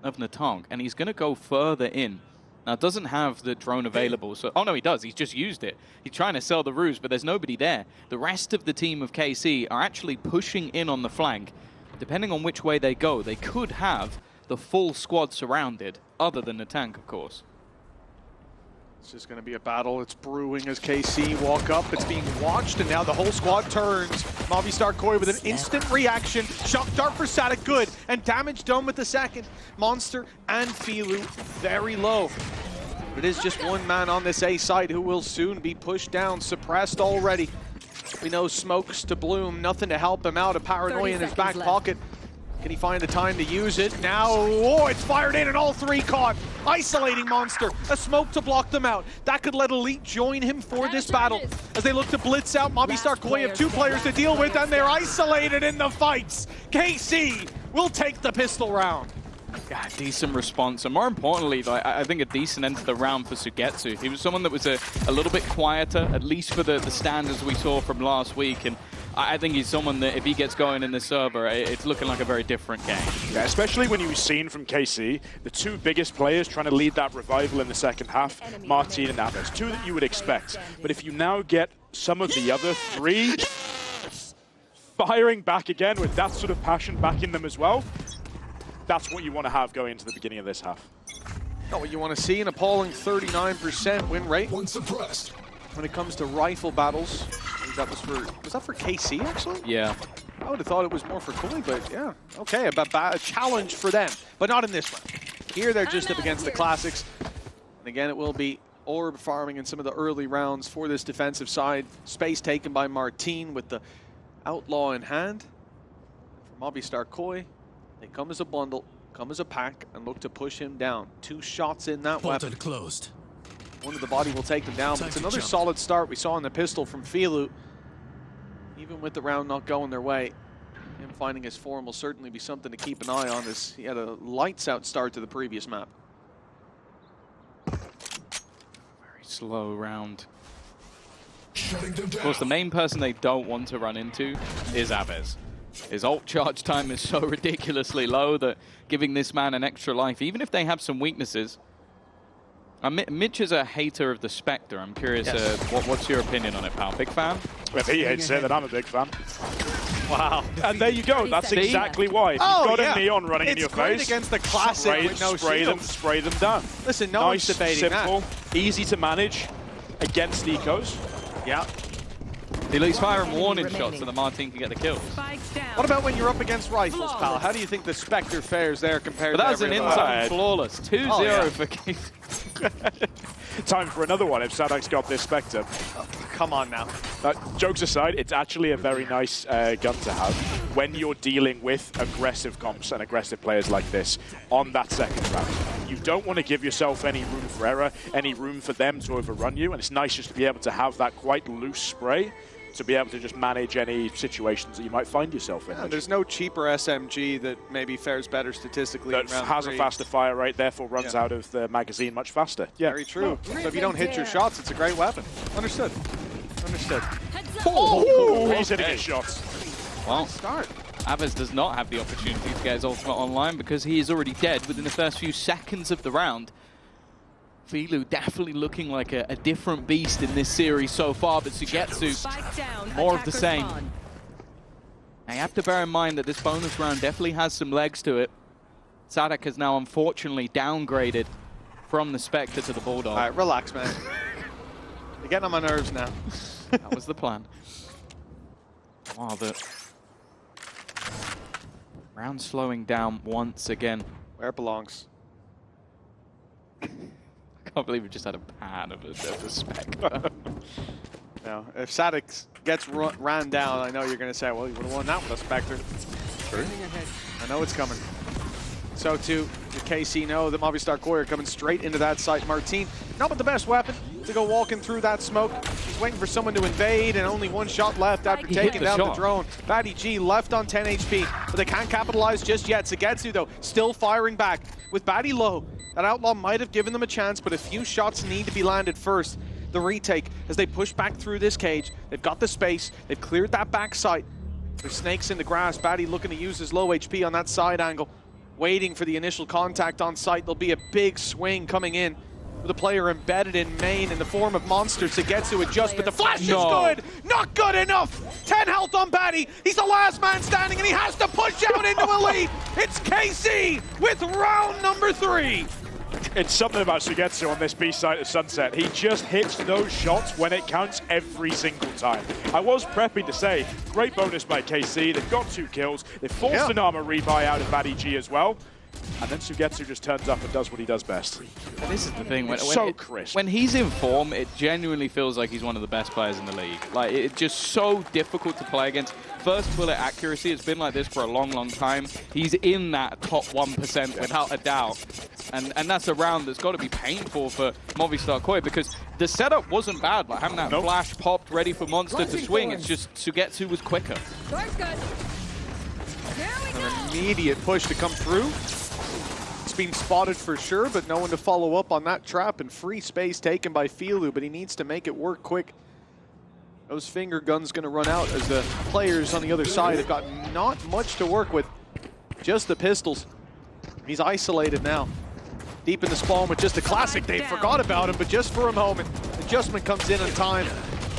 of Natong, and he's going to go further in. Now, it doesn't have the drone available, so... Oh, no, he does. He's just used it. He's trying to sell the ruse, but there's nobody there. The rest of the team of KC are actually pushing in on the flank. Depending on which way they go, they could have the full squad surrounded, other than the tank, of course. It's just going to be a battle. It's brewing as KC walk up. It's being watched, and now the whole squad turns. Movistar Koi with an instant reaction. Shock dart for Static, good. And damage done with the second. Monster and Filu very low. It is just one man on this A side who will soon be pushed down, suppressed already. We know smokes to bloom, nothing to help him out. A paranoia in his back pocket. Can he find the time to use it? Now, oh, it's fired in and all three caught. Isolating Monster, a smoke to block them out. That could let Elite join him for this battle. As they look to blitz out, Movistar Koi have two players to deal with, and they're isolated in the fights. KC will take the pistol round. Yeah, decent response, and more importantly, I think a decent end to the round for Sugetsu. He was someone that was a little bit quieter, at least for the standards we saw from last week, and I think he's someone that if he gets going in the server, it's looking like a very different game. Yeah, especially when you've seen from KC, the two biggest players trying to lead that revival in the second half, Martin and Abez, two that you would expect. But if you now get some of the other three firing back again with that sort of passion back in them as well, that's what you want to have going into the beginning of this half. Not what you want to see, an appalling 39% win rate. When it comes to rifle battles. Was that for KC, actually? Yeah. I would have thought it was more for KOI, but yeah, okay, a challenge for them, but not in this one. Here they're just up against the classics. And again, it will be orb farming in some of the early rounds for this defensive side. Space taken by Martin with the Outlaw in hand. For Movistar KOI, they come as a bundle, come as a pack, and look to push him down. 2 shots in that weapon. Closed. One of the body will take them down, but it's another solid start we saw in the pistol from Filu. Even with the round not going their way, him finding his form will certainly be something to keep an eye on, as he had a lights-out start to the previous map. Very slow round. Of course, the main person they don't want to run into is Aves. His ult charge time is so ridiculously low that giving this man an extra life, even if they have some weaknesses. Mitch is a hater of the Spectre. I'm curious, yes. What's your opinion on it, pal? Big fan? If he hates it, then I'm a big fan. Wow. And there you go. That's exactly why. If you've got a Neon running in your face, against the classic with no spray them down. Listen, no one's debating simple, that. Easy to manage against ecos. Yeah. He's firing warning shots so the Martin can get the kills. What about when you're up against rifles, pal? How do you think the Spectre fares there compared to But that's an inside flawless. 2-0 for Keith. Time for another one if Sadak's got this Spectre. Come on now. Jokes aside, it's actually a very nice gun to have when you're dealing with aggressive comps and aggressive players like this on that second round. You don't want to give yourself any room for error, any room for them to overrun you, and it's nice just to be able to have that quite loose spray to be able to just manage any situations that you might find yourself in. Yeah, there's no cheaper SMG that maybe fares better statistically. That has a faster fire rate, therefore runs out of the magazine much faster. Yeah. Very true. So if you don't hit your shots, it's a great weapon. Understood. Understood. Oh, he's hitting his shots. Well, Start. Aves does not have the opportunity to get his ultimate online because he is already dead within the first few seconds of the round. Filu definitely looking like a different beast in this series so far, but Sugetsu, more of the same. Now you have to bear in mind that this bonus round definitely has some legs to it. Sadak has now unfortunately downgraded from the Spectre to the Bulldog. All right, relax, man. You're getting on my nerves now. That was the plan. Wow, the round slowing down once again. Where it belongs. I can't believe we just had a pan of a Spectre. No, if Sadak gets ran down, I know you're going to say, well, you would have won that with a Spectre. True. I know it's coming. So too, the KC know that Movistar KOI are coming straight into that site. Martin, not with the best weapon to go walking through that smoke. He's waiting for someone to invade, and only 1 shot left after taking down the drone. Batty G left on 10 HP, but they can't capitalize just yet. Sugetsu, though, still firing back. With Batty low, that Outlaw might have given them a chance, but a few shots need to be landed first. The retake, as they push back through this cage, they've got the space, they've cleared that back site. There's snakes in the grass. Batty looking to use his low HP on that side angle. Waiting for the initial contact on site. There'll be a big swing coming in with a player embedded in main in the form of Monster. Sugetsu adjust, but the flash is good! Not good enough! 10 health on Batty. He's the last man standing, and he has to push out into Elite. It's KC with round number 3. It's something about Sugetsu on this B side of Sunset. He just hits those shots when it counts every single time. I was prepping to say, great bonus by KC. They've got 2 kills. They've forced an armor rebuy out of Batty G as well. And then Sugetsu just turns up and does what he does best. And this is the thing, crisp. When he's in form, it genuinely feels like he's one of the best players in the league. Like, it's just so difficult to play against. First bullet accuracy, it's been like this for a long, long time. He's in that top 1% without a doubt. And that's a round that's got to be painful for Movistar KOI because the setup wasn't bad. Like having that flash popped ready for Monster to swing, it's just Sugetsu was quicker. An immediate push to come through. It's been spotted for sure, but no one to follow up on that trap, and free space taken by Filu, but he needs to make it work quick. Those finger guns going to run out as the players on the other side have got not much to work with. Just the pistols. He's isolated now. Deep in the spawn with just a classic. They forgot about him, but just for a moment. Adjustment comes in time.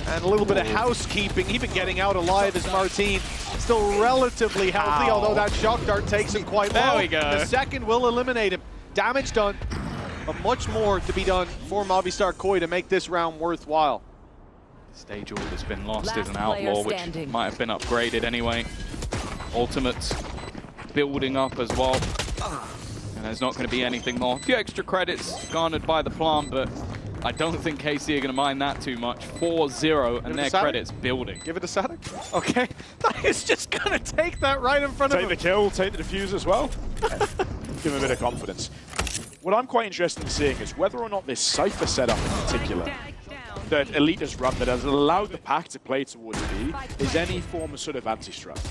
And a little bit of housekeeping. Even getting out alive is Martin. Still relatively healthy, although that shock dart takes him quite low. There we go. The second will eliminate him. Damage done, but much more to be done for Movistar KOI to make this round worthwhile. Stage order's been lost Last is an outlaw, which standing. might have been upgraded anyway. Ultimate's building up as well. And there's not going to be anything more. A few extra credits garnered by the plant, but I don't think KC are going to mind that too much. 4-0, and their credits building. Give it to Sadik. Okay. He's just going to take that right in front of him. Take the kill, take the defuse as well. Give him a bit of confidence. What I'm quite interested in seeing is whether or not this Cypher setup in particular that Elite has run that has allowed the pack to play towards B is any form of sort of anti-strat.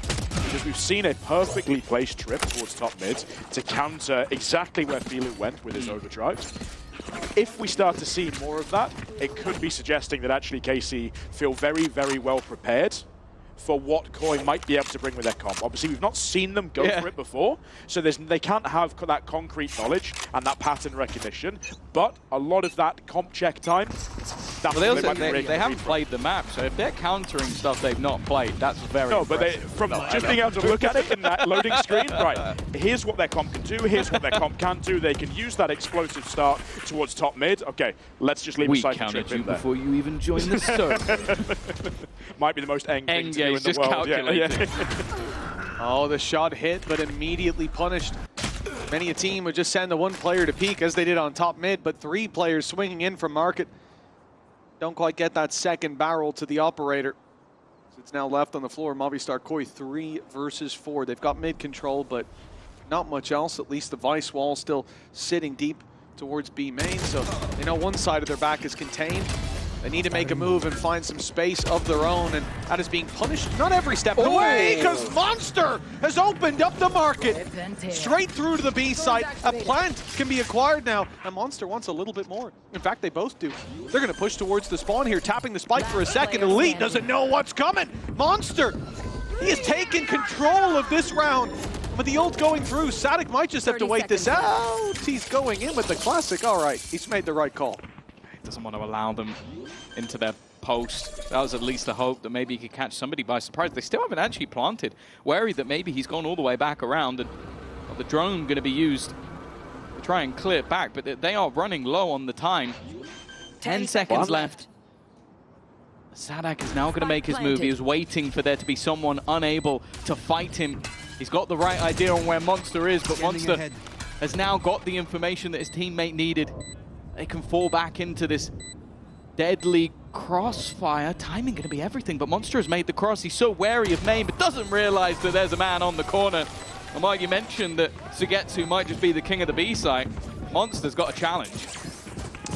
Because we've seen a perfectly placed trip towards top mid to counter exactly where Felu went with his overdrive. If we start to see more of that, it could be suggesting that actually KC feel very, very well prepared for what KOI might be able to bring with their comp. Obviously, we've not seen them go for it before, so they can't have that concrete knowledge and that pattern recognition, but a lot of that comp check time, that's well, they haven't played the map, so if they're countering stuff they've not played, that's very impressive. But being able to look at it in that loading screen, right, here's what their comp can do, here's what their comp can't do, they can use that explosive start towards top mid. Okay, let's just leave a Cypher trip in there. Before you even join the server. Might be the most thing to do in the just world. Calculating. Oh, the shot hit, but immediately punished. Many a team would just send the one player to peek, as they did on top mid, but 3 players swinging in from market. Don't quite get that second barrel to the operator. So it's now left on the floor. Movistar KOI 3 versus 4. They've got mid control, but not much else. At least the Vice wall still sitting deep towards B main, so they know one side of their back is contained. They need to make a move and find some space of their own, and that is being punished not every step of the way, because Monster has opened up the market straight through to the B site. A plant can be acquired now, and Monster wants a little bit more. In fact, they both do. They're going to push towards the spawn here, tapping the spike for a second. Elite doesn't know what's coming. Monster, he has taken control of this round. With the ult going through, Sadik might just have to wait this out. He's going in with the classic. All right, he's made the right call. Doesn't want to allow them into their post. That was at least a hope that maybe he could catch somebody by surprise. They still haven't actually planted. Wary that maybe he's gone all the way back around, and the drone going to be used to try and clear it back, but they are running low on the time. 10 seconds left. Sadak is now going to make his move. He was waiting for there to be someone unable to fight him. He's got the right idea on where Monster is, but Monster has now got the information that his teammate needed. They can fall back into this deadly crossfire. Timing going to be everything, but Monster has made the cross. He's so wary of main, but doesn't realize that there's a man on the corner. And while you mentioned that Sugetsu might just be the king of the B site, Monster's got a challenge.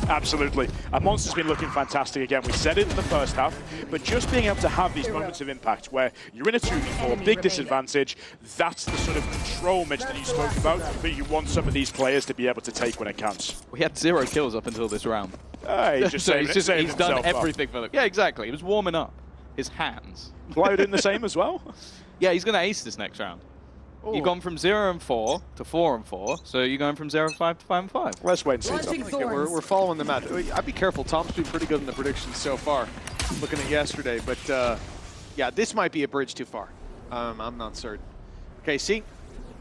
Absolutely. And Monster's been looking fantastic again. We said it in the first half, but just being able to have these moments of impact where you're in a 2v4, big disadvantage, that's the sort of control, Mitch, that you spoke about, that you want some of these players to be able to take when it counts. We had 0 kills up until this round. He's done everything for them. Yeah, exactly. He was warming up his hands. Fly doing the same as well? Yeah, he's going to ace this next round. Ooh. You've gone from 0-4 to 4-4, so you're going from 0-5 to 5-5. Let's wait and see. Yeah, we're following the match. I'd be careful. Tom's been pretty good in the predictions so far, looking at yesterday. But yeah, this might be a bridge too far. I'm not certain. Okay, see,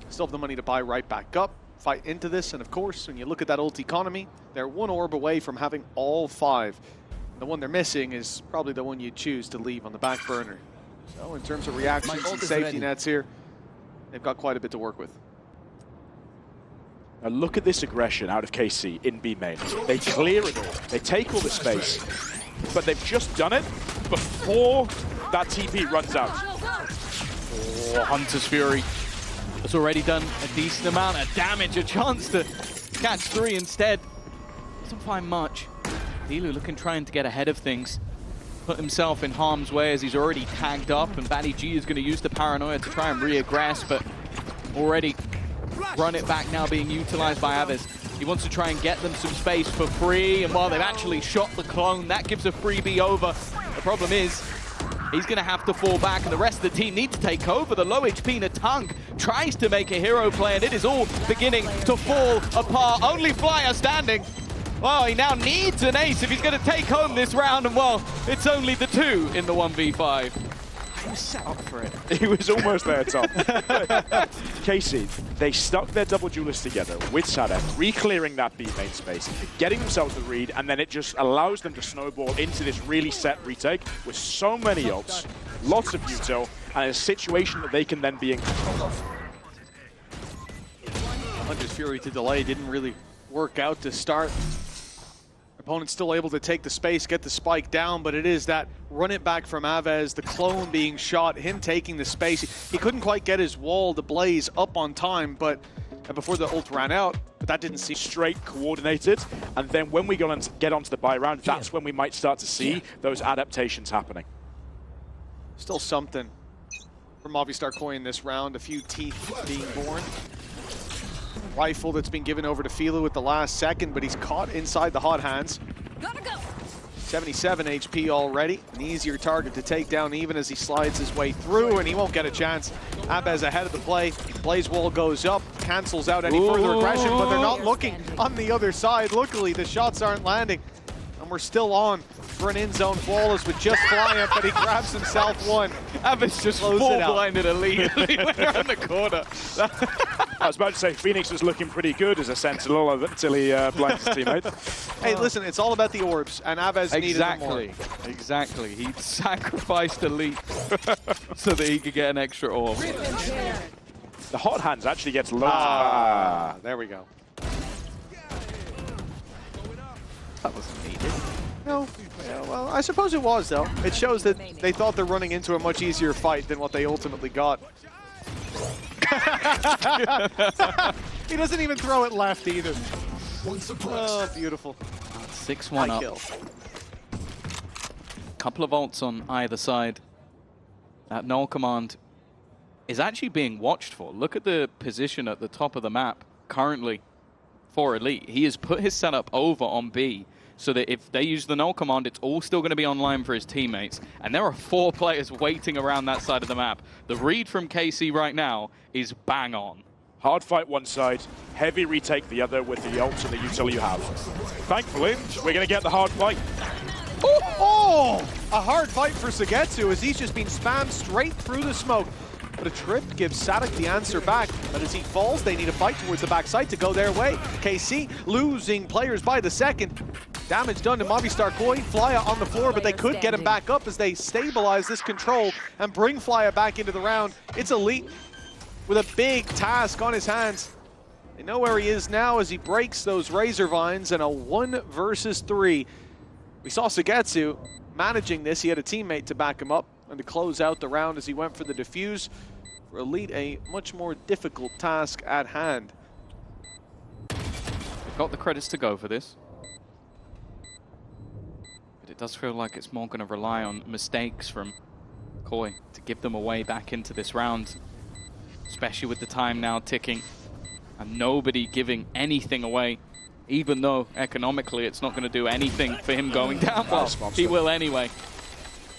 still have the money to buy right back up, fight into this, and of course, when you look at that ult economy, they're 1 orb away from having all 5. The one they're missing is probably the one you choose to leave on the back burner. So in terms of reactions and safety nets here, they've got quite a bit to work with. Now look at this aggression out of KC in B main. They clear it all. They take all the space, but they've just done it before that TP runs out. Oh, Hunter's Fury has already done a decent amount of damage. A chance to catch 3 instead. Doesn't find much. Felu looking trying to get ahead of things. Put himself in harm's way as he's already tagged up, and Batty G is going to use the paranoia to try and re-aggress, but already run it back now being utilized by Avis. He wants to try and get them some space for free, and while they've actually shot the clone, that gives a freebie over. The problem is, he's going to have to fall back, and the rest of the team need to take over. The low HP Natung tries to make a hero play, and it is all beginning to fall apart. Only Flyer standing. Well, he now needs an ace if he's going to take home this round, and well, it's only the 2 in the 1v5. He was set up for it. He was almost there, Tom. KC, they stuck their double duelists together with Sadek, re-clearing that B main space, getting themselves the read, and then it just allows them to snowball into this really set retake with so many ults, lots of util, and a situation that they can then be in control of. Hunter's Fury to delay didn't really work out to start. Opponent's still able to take the space, get the spike down, but it is that run it back from Aves, the clone being shot, him taking the space. He couldn't quite get his wall to blaze up on time, but before the ult ran out, but that didn't seem straight coordinated, and then when we get onto the buy round, that's when we might start to see those adaptations happening. Still something from Movistar KOI in this round, a few teeth being born. Rifle that's been given over to Fila with the last second, but he's caught inside the hot hands. Gotta go. 77 HP already, an easier target to take down even as he slides his way through, and he won't get a chance. Abez ahead of the play, Blaze Wall goes up, cancels out any further aggression, but they're not looking on the other side. Luckily, the shots aren't landing, and we're still on for an in-zone flawless with just flying, but he grabs himself one. Abez just full-blinded Elite around the corner. I was about to say, Phoenix was looking pretty good as a Sentinel until he blinded his teammate. Hey, listen, it's all about the orbs, and Abez needed them more. Exactly. He sacrificed Elite so that he could get an extra orb. The hot hands actually gets low. There we go. That wasn't needed. No, yeah, well, I suppose it was, though. It shows that they thought they're running into a much easier fight than what they ultimately got. He doesn't even throw it left either. Oh, beautiful. 6-1 up. Kill. Couple of ults on either side. That null command is actually being watched for. Look at the position at the top of the map currently for Elite. He has put his setup over on B so that if they use the null command, it's all still going to be online for his teammates. And there are 4 players waiting around that side of the map. The read from KC right now is bang on. Hard fight one side, heavy retake the other with the ults and the util you have. Thankfully, we're going to get the hard fight. Oh! A hard fight for Sugetsu as he's just been spammed straight through the smoke. But a trip gives Sadek the answer back. But as he falls, they need a fight towards the backside to go their way. KC losing players by the second. Damage done to Movistar KOI. Flya on the floor, but they could get him back up as they stabilize this control and bring Flya back into the round. It's Elite with a big task on his hands. They know where he is now as he breaks those Razor Vines in a 1 versus 3. We saw Sugetsu managing this. He had a teammate to back him up and to close out the round as he went for the defuse. For Elite, a much more difficult task at hand. They've got the credits to go for this. But it does feel like it's more going to rely on mistakes from KOI to give them a way back into this round. Especially with the time now ticking. And nobody giving anything away. Even though economically it's not going to do anything for him going down. Well, he will anyway.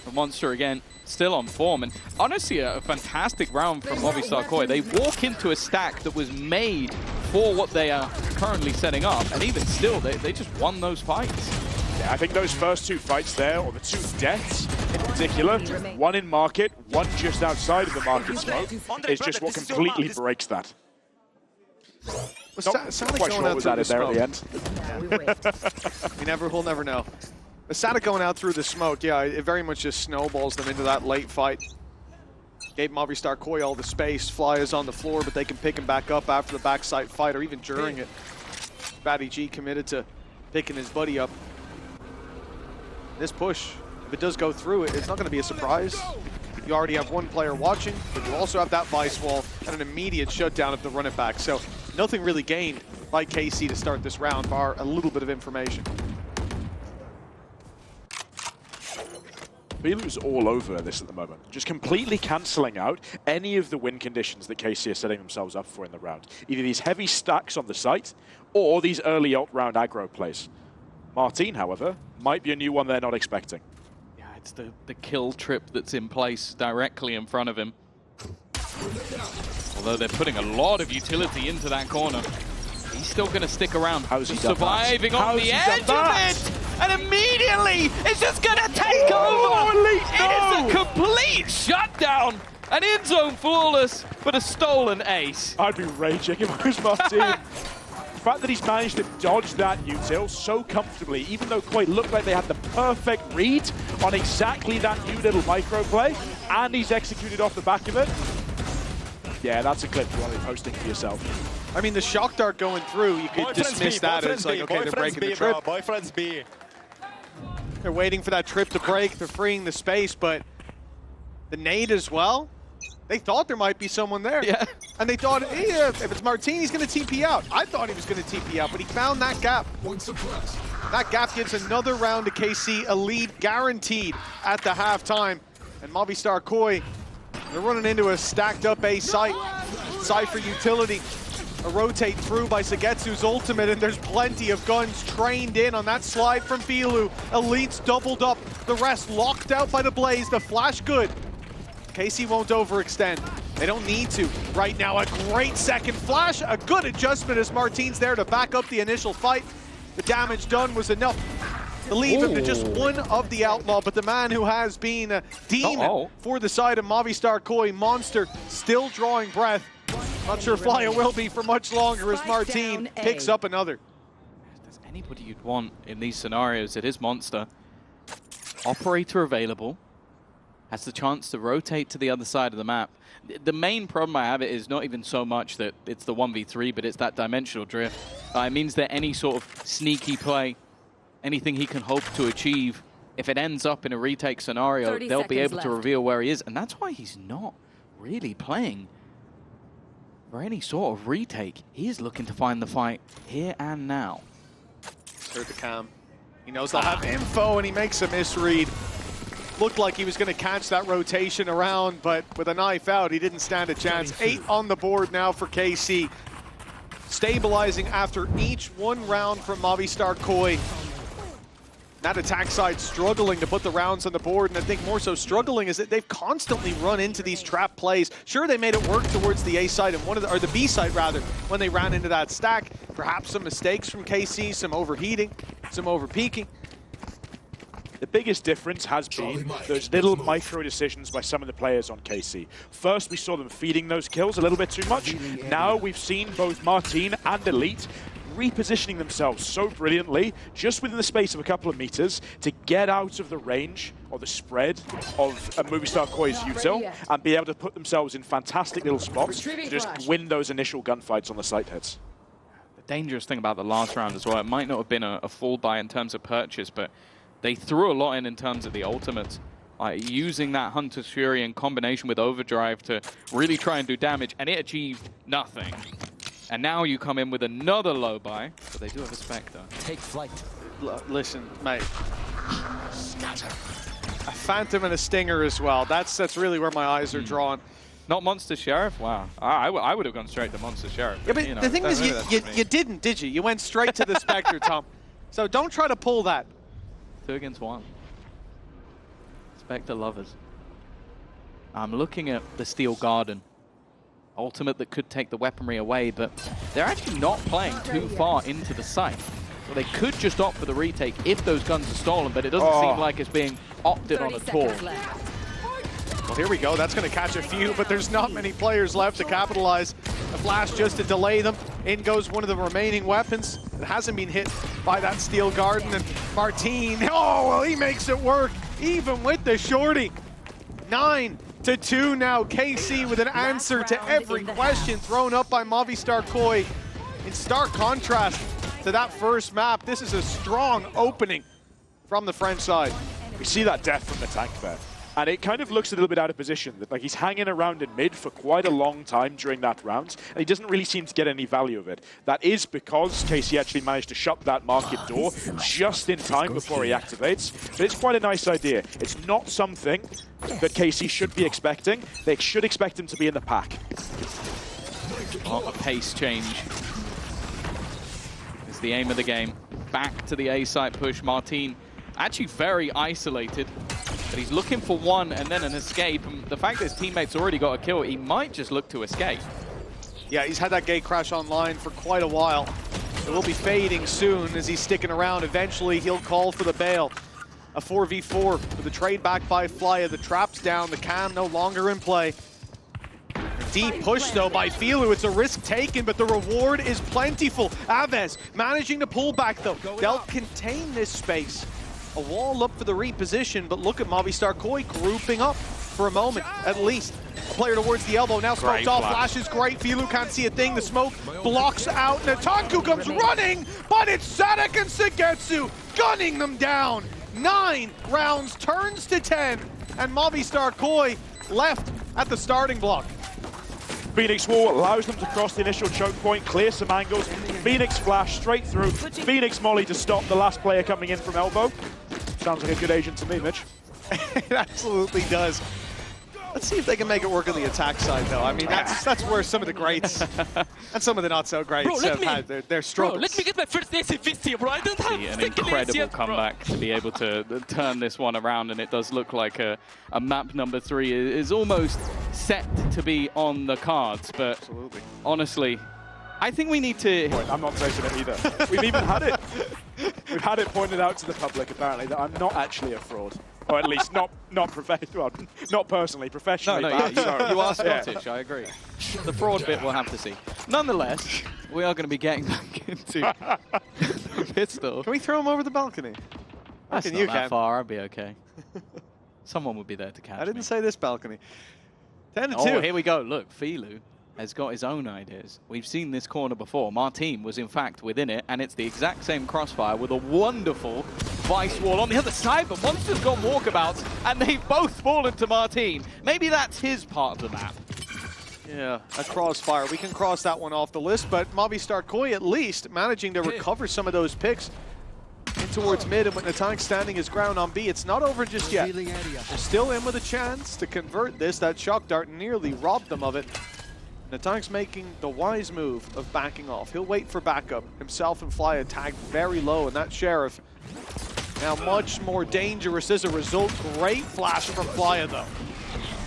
The Monster again, still on form. And honestly, a fantastic round from Movistar KOI. They walk into a stack that was made for what they are currently setting up. And even still, they just won those fights. Yeah, I think those first 2 fights there, or the 2 deaths in particular, one in market, one just outside of the market smoke, is just what completely breaks that. Not quite sure what was added there at the end. We'll never know. The Sadek going out through the smoke, yeah, it very much just snowballs them into that late fight. Gave Movistar KOI all the space. Fly is on the floor, but they can pick him back up after the backside fight, or even during it. Batty G committed to picking his buddy up. This push, if it does go through, it's not going to be a surprise. You already have 1 player watching, but you also have that Vice Wall and an immediate shutdown of the run it back. So nothing really gained by KC to start this round, bar a little bit of information. Bilu's all over this at the moment, just completely cancelling out any of the win conditions that KC are setting themselves up for in the round. Either these heavy stacks on the site, or these early ult round aggro plays. Martin, however, might be a new one they're not expecting. Yeah, it's the kill trip that's in place directly in front of him. Although they're putting a lot of utility into that corner. He's still going to stick around. How's he surviving on the edge of it! and immediately it's just gonna take over. Elite, It is a complete shutdown. An in-zone flawless, but a stolen ace. I'd be raging if I was Martin. The fact that he's managed to dodge that util so comfortably, even though Koi looked like they had the perfect read on exactly that new little micro play, and he's executed off the back of it. Yeah, that's a clip you want to be posting for yourself. I mean, the shock dart going through, you could dismiss that as like, okay, they're breaking the trip. Boyfriend's B. They're waiting for that trip to break. They're freeing the space, but the nade as well. They thought there might be someone there. Yeah. And they thought, hey, if it's Martin, he's going to TP out. I thought he was going to TP out, but he found that gap. That gap gives another round to KC, a lead guaranteed at the halftime. And Movistar Koi, they're running into a stacked up A site. Cypher utility. A rotate through by Sagetsu's ultimate, and there's plenty of guns trained in on that slide from Filu. Elite's doubled up. The rest locked out by the Blaze. The flash good. KC won't overextend. They don't need to. Right now, a great second flash. A good adjustment as Martin's there to back up the initial fight. The damage done was enough to leave him to just one of the outlaw, but the man who has been a demon for the side of Movistar Koi, Monster, still drawing breath. Not sure Flyer will be for much longer as Martin picks up another. If there's anybody you'd want in these scenarios, it is Monster. Operator available. Has the chance to rotate to the other side of the map. The main problem I have is not even so much that it's the 1v3, but it's that dimensional drift. It means that any sort of sneaky play, anything he can hope to achieve, if it ends up in a retake scenario, they'll be able to reveal where he is. And that's why he's not really playing for any sort of retake. He is looking to find the fight here and now. Heard the cam. He knows they'll have info, and he makes a misread. Looked like he was going to catch that rotation around, but with a knife out, he didn't stand a chance. 8 on the board now for KC. Stabilizing after each one round from Movistar Koi. That attack side struggling to put the rounds on the board, and I think more so struggling is that they've constantly run into these trap plays. Sure, they made it work towards the A side and or the B side rather, when they ran into that stack. Perhaps some mistakes from KC, some overheating, some overpeaking. The biggest difference has been those little micro decisions by some of the players on KC. First, we saw them feeding those kills a little bit too much. Now we've seen both Martin and Elite repositioning themselves so brilliantly, just within the space of a couple of meters, to get out of the range or the spread of a Movistar Koi's util and be able to put themselves in fantastic little spots to just win those initial gunfights on the site heads. The dangerous thing about the last round as well, it might not have been a full buy in terms of purchase, but they threw a lot in terms of the ultimates. Using that Hunter's Fury in combination with Overdrive to really try and do damage, and it achieved nothing. And now you come in with another low buy, but they do have a Spectre. Take flight. Listen, mate. A Phantom and a Stinger as well. That's really where my eyes are drawn. Not Monster Sheriff? Wow. I would have gone straight to Monster Sheriff. Yeah, but you know, the thing is, you didn't, did you? You went straight to the Spectre, Tom. So don't try to pull that. 2 against 1. Spectre lovers. I'm looking at the Steel Garden. Ultimate that could take the weaponry away, but they're actually not playing too far into the site. So they could just opt for the retake if those guns are stolen, but it doesn't seem like it's being opted on at all. Well, here we go. That's going to catch a few, but there's not many players left to capitalize. A flash just to delay them. In goes one of the remaining weapons. It hasn't been hit by that Steel Garden. And Martin, oh, well, he makes it work, even with the shorty. 9-2 now. KC with an answer to every question thrown up by Movistar Koi. In stark contrast to that first map, this is a strong opening from the French side. We see that death from the tank there. And it kind of looks a little bit out of position. That like he's hanging around in mid for quite a long time during that round, and he doesn't really seem to get any value of it. That is because KC actually managed to shut that market door just in time before he activates. But it's quite a nice idea. It's not something that KC should be expecting. They should expect him to be in the pack. Oh, a pace change. It's the aim of the game. Back to the A site push. Martin actually very isolated. But he's looking for one and then an escape. And the fact that his teammate's already got a kill, he might just look to escape. Yeah, he's had that gate crash online for quite a while. It will be fading soon as he's sticking around. Eventually, he'll call for the bail. A 4v4 with the trade back by Flya. The trap's down, the cam no longer in play. Deep push, though, by Filu. It's a risk taken, but the reward is plentiful. Aves managing to pull back, though. They'll contain this space. A wall up for the reposition, but look at Movistar KOI grouping up for a moment, at least. A player towards the elbow, now smoked off, flashes great. Filu can't see a thing, the smoke blocks out. Natanku comes running, but it's Sadek and Sugetsu gunning them down. 9 rounds turns to 10, and Movistar KOI left at the starting block. Phoenix Wall allows them to cross the initial choke point, clear some angles. Phoenix flash straight through. Phoenix Molly to stop the last player coming in from elbow. Sounds like a good agent to me, Mitch. It absolutely does. Let's see if they can make it work on the attack side, though. I mean, that's where some of the greats and some of the not-so-greats have had their struggles. Bro, let me get my first ace in VCT, bro. I don't have An incredible comeback to be able to turn this one around, and it does look like a map number 3 is almost set to be on the cards. But Absolutely. honestly, I think we need to... I'm not taking it either. We've even had it. We've had it pointed out to the public, apparently, that I'm not actually a fraud. Or at least not well, not personally, professionally. No, Bad, you are Scottish, I agree. The fraud bit we'll have to see. Nonetheless, we are going to be getting back into the pistol. Can we throw him over the balcony? That's Reckon not you that can. far, I'll be okay. Someone would be there to catch me. I didn't say this balcony. 10-2. Oh, here we go. Look, Filu has got his own ideas. We've seen this corner before. Martin was, in fact, within it, and it's the exact same crossfire with a wonderful vice wall on the other side, but Monster's got walkabouts, and they've both fallen to Martin. Maybe that's his part of the map. Yeah, a crossfire. We can cross that one off the list, but Movistar KOI at least managing to recover some of those picks in towards mid, and with Natank standing his ground on B, it's not over just yet. They're still in with a chance to convert this. That shock dart nearly robbed them of it. Natank's making the wise move of backing off. He'll wait for backup. Himself and Flya tagged very low, and that Sheriff now much more dangerous as a result. Great flash from Flya, though.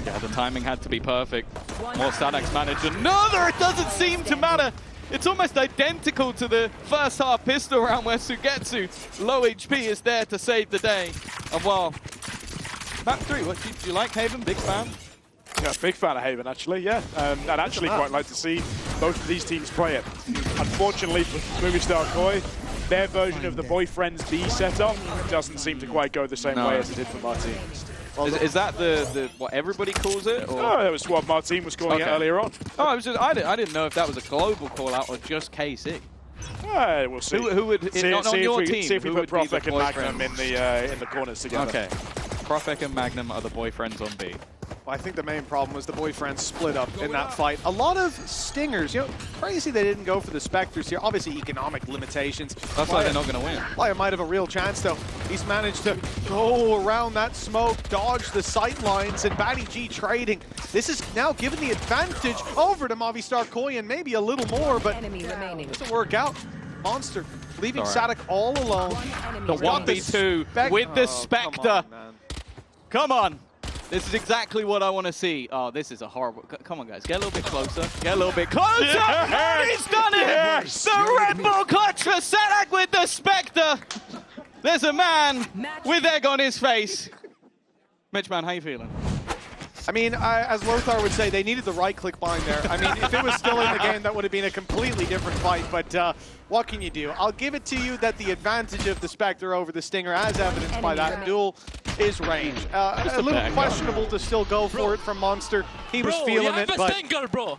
Yeah, the timing had to be perfect. More Sadak's managed another. It doesn't seem to matter. It's almost identical to the first half pistol round where Sugetsu, low HP, is there to save the day. And well, map 3, what do you like, Haven? Big fan? Yeah, big fan of Haven, actually, yeah. I'd actually quite like to see both of these teams play it. Unfortunately for Movistar KOI, their version of the Boyfriends B setup doesn't seem to quite go the same way as it did for Martin. Well, is that the what everybody calls it? Or? Oh, that was what Martin was calling it earlier on. Oh, I didn't know if that was a global call out or just KC. We'll see. Who would see on your team? See if we who put would be the Profek and Magnum boyfriends? in the corners together. Okay, Profek and Magnum are the boyfriends on B. Well, I think the main problem was the boyfriends split up in that fight. A lot of stingers, crazy they didn't go for the Spectres here. Obviously, economic limitations. That's why they're not going to win. Flya might have a real chance, though. He's managed to go around that smoke, dodge the sight lines, and Batty G trading. This is now giving the advantage over to Movistar KOI and maybe a little more, but doesn't work out. Monster leaving Sadek all alone. The 1v2 with the Spectre. Come on. This is exactly what I want to see. Oh, this is a horrible... Come on, guys. Get a little bit closer. Get a little bit closer. Yes! And he's done it! Yes! The Red Bull clutch for Sadek with the Spectre. There's a man with egg on his face. Mitch, man, how you feeling? I mean, as Lothar would say, they needed the right-click bind there. I mean, if it was still in the game, that would have been a completely different fight. But what can you do? I'll give it to you that the advantage of the Spectre over the Stinger, as evidenced by that duel, is range. A little questionable to still go for it from Monster. He was feeling it, but... Stinger, bro.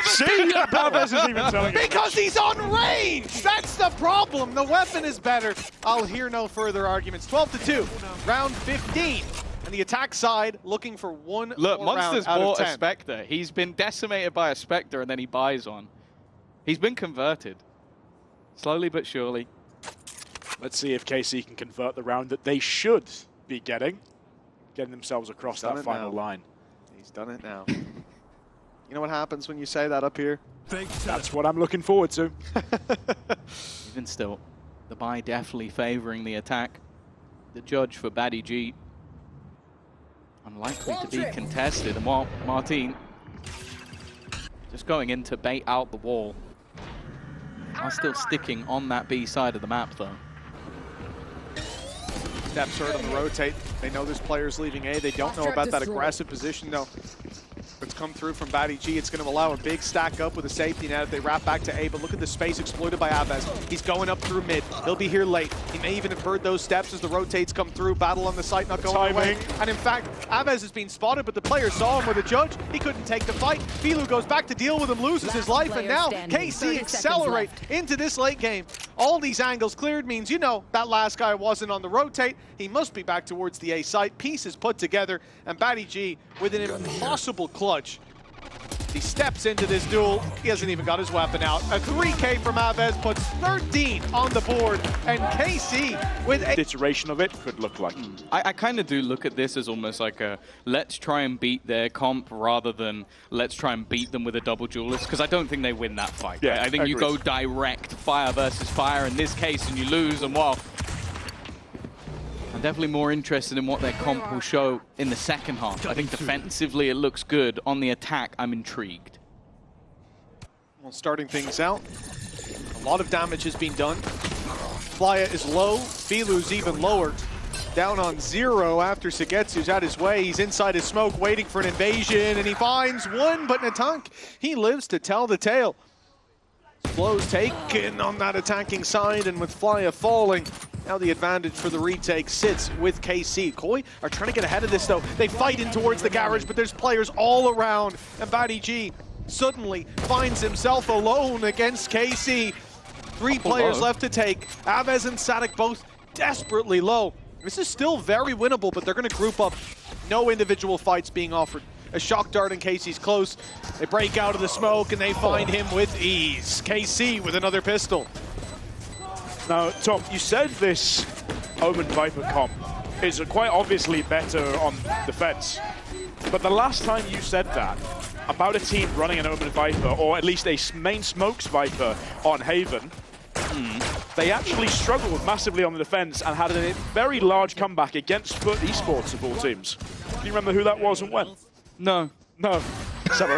See, Pavez is even telling us. Because he's on range! That's the problem! The weapon is better. I'll hear no further arguments. 12-2, round 15. And the attack side looking for one Look, more Monster's round out bought of a 10. Spectre. He's been decimated by a Spectre and then he buys one. He's been converted. Slowly but surely. Let's see if KC can convert the round that they should be getting themselves across that final line. He's done it now. You know what happens when you say that up here? That's what I'm looking forward to. Even still, the buy definitely favoring the attack. The judge for Batty G. Unlikely to be contested. And while Martin just going in to bait out the wall. are still sticking on that B side of the map, though. Steps hurt on the rotate. They know there's players leaving A. They don't know about that aggressive position, though. It's come through from Batty G. It's going to allow a big stack up with a safety net if they wrap back to A. But look at the space exploited by Avez. He's going up through mid. He'll be here late. He may even have heard those steps as the rotates come through. Battle on the site not going away. And in fact, Avez has been spotted, but the player saw him with a judge. He couldn't take the fight. Filu goes back to deal with him, loses his life, and now KC accelerate into this late game. All these angles cleared means, you know, that last guy wasn't on the rotate. He must be back towards the A site. Pieces put together, and Batty G with an impossible clutch. He steps into this duel. He hasn't even got his weapon out. A 3K from Avez puts 13 on the board, and KC with a iteration of it could look like. I kind of do look at this as almost like a let's try and beat their comp rather than let's try and beat them with a double duelist, because I don't think they win that fight. Yeah, I think you go direct fire versus fire in this case and you lose, and well, I'm definitely more interested in what their comp will show in the second half. I think defensively it looks good. On the attack, I'm intrigued. Well, starting things out, a lot of damage has been done. Flya is low, Filu's even lower. Down on 0 after Sagetsu's at his way. He's inside his smoke waiting for an invasion, and he finds one, but Natank, he lives to tell the tale. Blows taken on that attacking side, and with Flya falling, now the advantage for the retake sits with KC. KOI are trying to get ahead of this, though. They fight in towards the garage, but there's players all around, and Batty G suddenly finds himself alone against KC. 3 players left to take. Avez and Sadik both desperately low. This is still very winnable, but they're going to group up. No individual fights being offered. A shock dart in KC's close. They break out of the smoke, and they find him with ease. KC with another pistol. Now, Tom, you said this Omen Viper comp is quite obviously better on defense. But the last time you said that about a team running an Omen Viper, or at least a main smokes Viper on Haven, they actually struggled massively on the defense and had a very large comeback against Foot Esports of all teams. Do you remember who that was and when? No. No.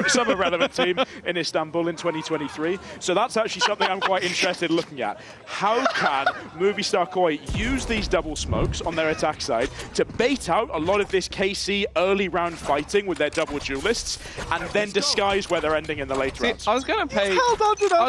Some irrelevant team in Istanbul in 2023. So that's actually something I'm quite interested in looking at. How can Movistar KOI use these double smokes on their attack side to bait out a lot of this KC early round fighting with their double duelists, and then disguise where they're ending in the later rounds? I was going to pay. I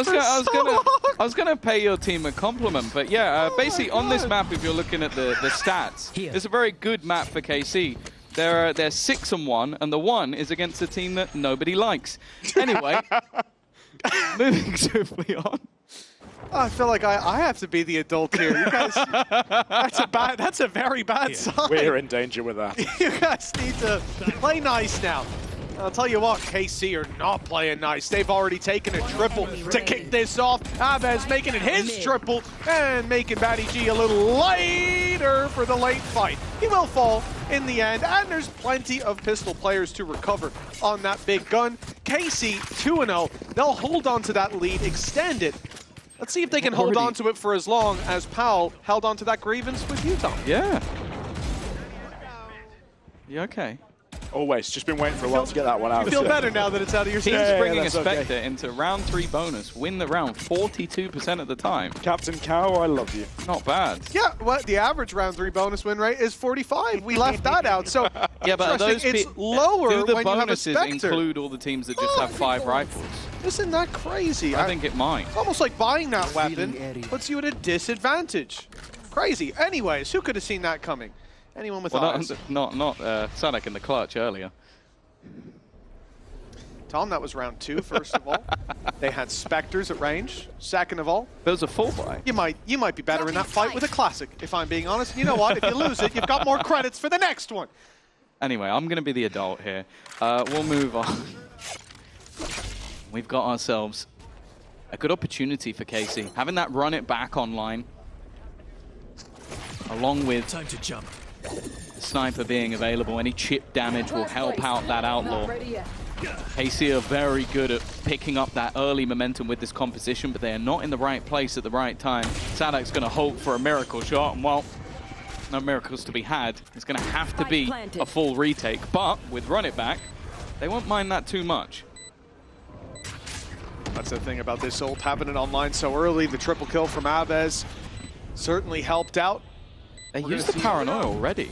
was going to pay your team a compliment, but yeah, basically on this map, if you're looking at the stats, it's a very good map for KC. They're 6-1, and the 1 is against a team that nobody likes. Anyway, moving swiftly on. I feel like I have to be the adult here. You guys, that's a very bad sign. We're in danger with that. You guys need to play nice now. I'll tell you what, KC are not playing nice. They've already taken a triple to kick this off. Avez making it his triple and making Batty G a little lighter for the late fight. He will fall in the end, and there's plenty of pistol players to recover on that big gun. KC 2-0. They'll hold on to that lead, extend it. Let's see if they can hold on to it for as long as Powell held on to that grievance with Utah. Yeah. You okay? Always. Just been waiting for a while to get that one out. You feel better now that it's out of your Team's system. bringing a Spectre into round 3 bonus, win the round 42% of the time. Captain Cow, I love you. Not bad. Yeah, well, the average round 3 bonus win rate is 45. We left that out, so yeah, but those it's lower do the when you have a bonuses Spectre. include all the teams that just have 5 rifles? Isn't that crazy? I think it might. It's almost like buying that weapon puts you at a disadvantage. Crazy. Anyways, who could have seen that coming? Anyone with eyes? Not Sadik in the clutch earlier. Tom, that was round 2, first of all. They had Spectres at range, second of all. There was a full buy. You might be better in that fight with a classic, if I'm being honest. You know what? If you lose it, you've got more credits for the next one. Anyway, I'm going to be the adult here. We'll move on. We've got ourselves a good opportunity for KC. Having that run it back online, along with Time to jump. the sniper being available, any chip damage will help out that outlaw. KC are very good at picking up that early momentum with this composition, but they are not in the right place at the right time. Sadak's going to hope for a miracle shot, and well, no miracles to be had. It's going to have to be a full retake, but with run it back, they won't mind that too much. That's the thing about this ult, having it online so early. The triple kill from Abez certainly helped out. They used the paranoia already.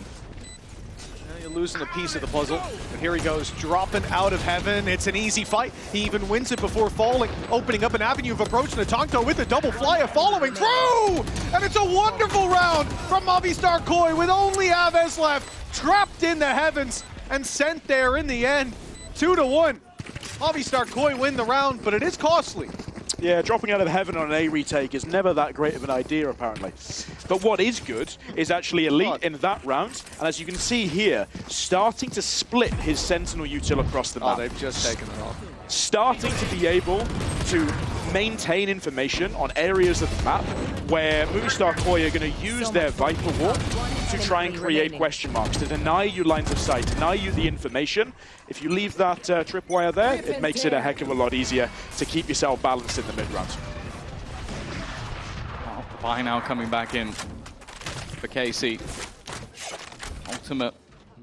You're losing a piece of the puzzle. And here he goes, dropping out of heaven. It's an easy fight. He even wins it before falling, opening up an avenue of approach. Natanto with the double fly, following through! And it's a wonderful round from Movistar Koi with only Aves left, trapped in the heavens and sent there in the end. 2-1. Movistar Koi win the round, but it is costly. Yeah, dropping out of heaven on an A retake is never that great of an idea, apparently. But what is good is actually Elite in that round, and as you can see here, starting to split his Sentinel util across the map. Oh, they've just taken it off. Starting to be able to maintain information on areas of the map where Movistar Koi are going to use their Viper Wall to try and create question marks, to deny you lines of sight, deny you the information. If you leave that tripwire there, it makes it a heck of a lot easier to keep yourself balanced in the mid-round. Oh, Pi now coming back in for KC. Ultimate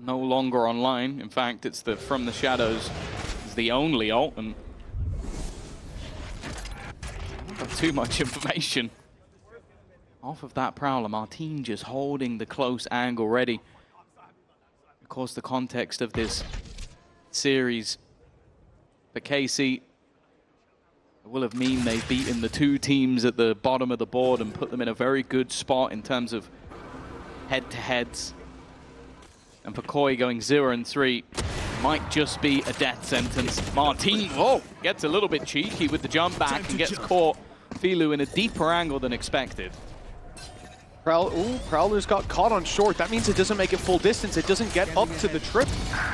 no longer online. In fact, it's the From the Shadows is the only ult, and not too much information off of that Prowler. Martin just holding the close angle ready. Of course, the context of this series for KC will have mean they've beaten the two teams at the bottom of the board and put them in a very good spot in terms of head-to-heads. And for Koi going 0-3 might just be a death sentence. Martin, gets a little bit cheeky with the jump back and gets caught Filu in a deeper angle than expected. Prowler's got caught on short. That means it doesn't make it full distance. It doesn't get up to the trip.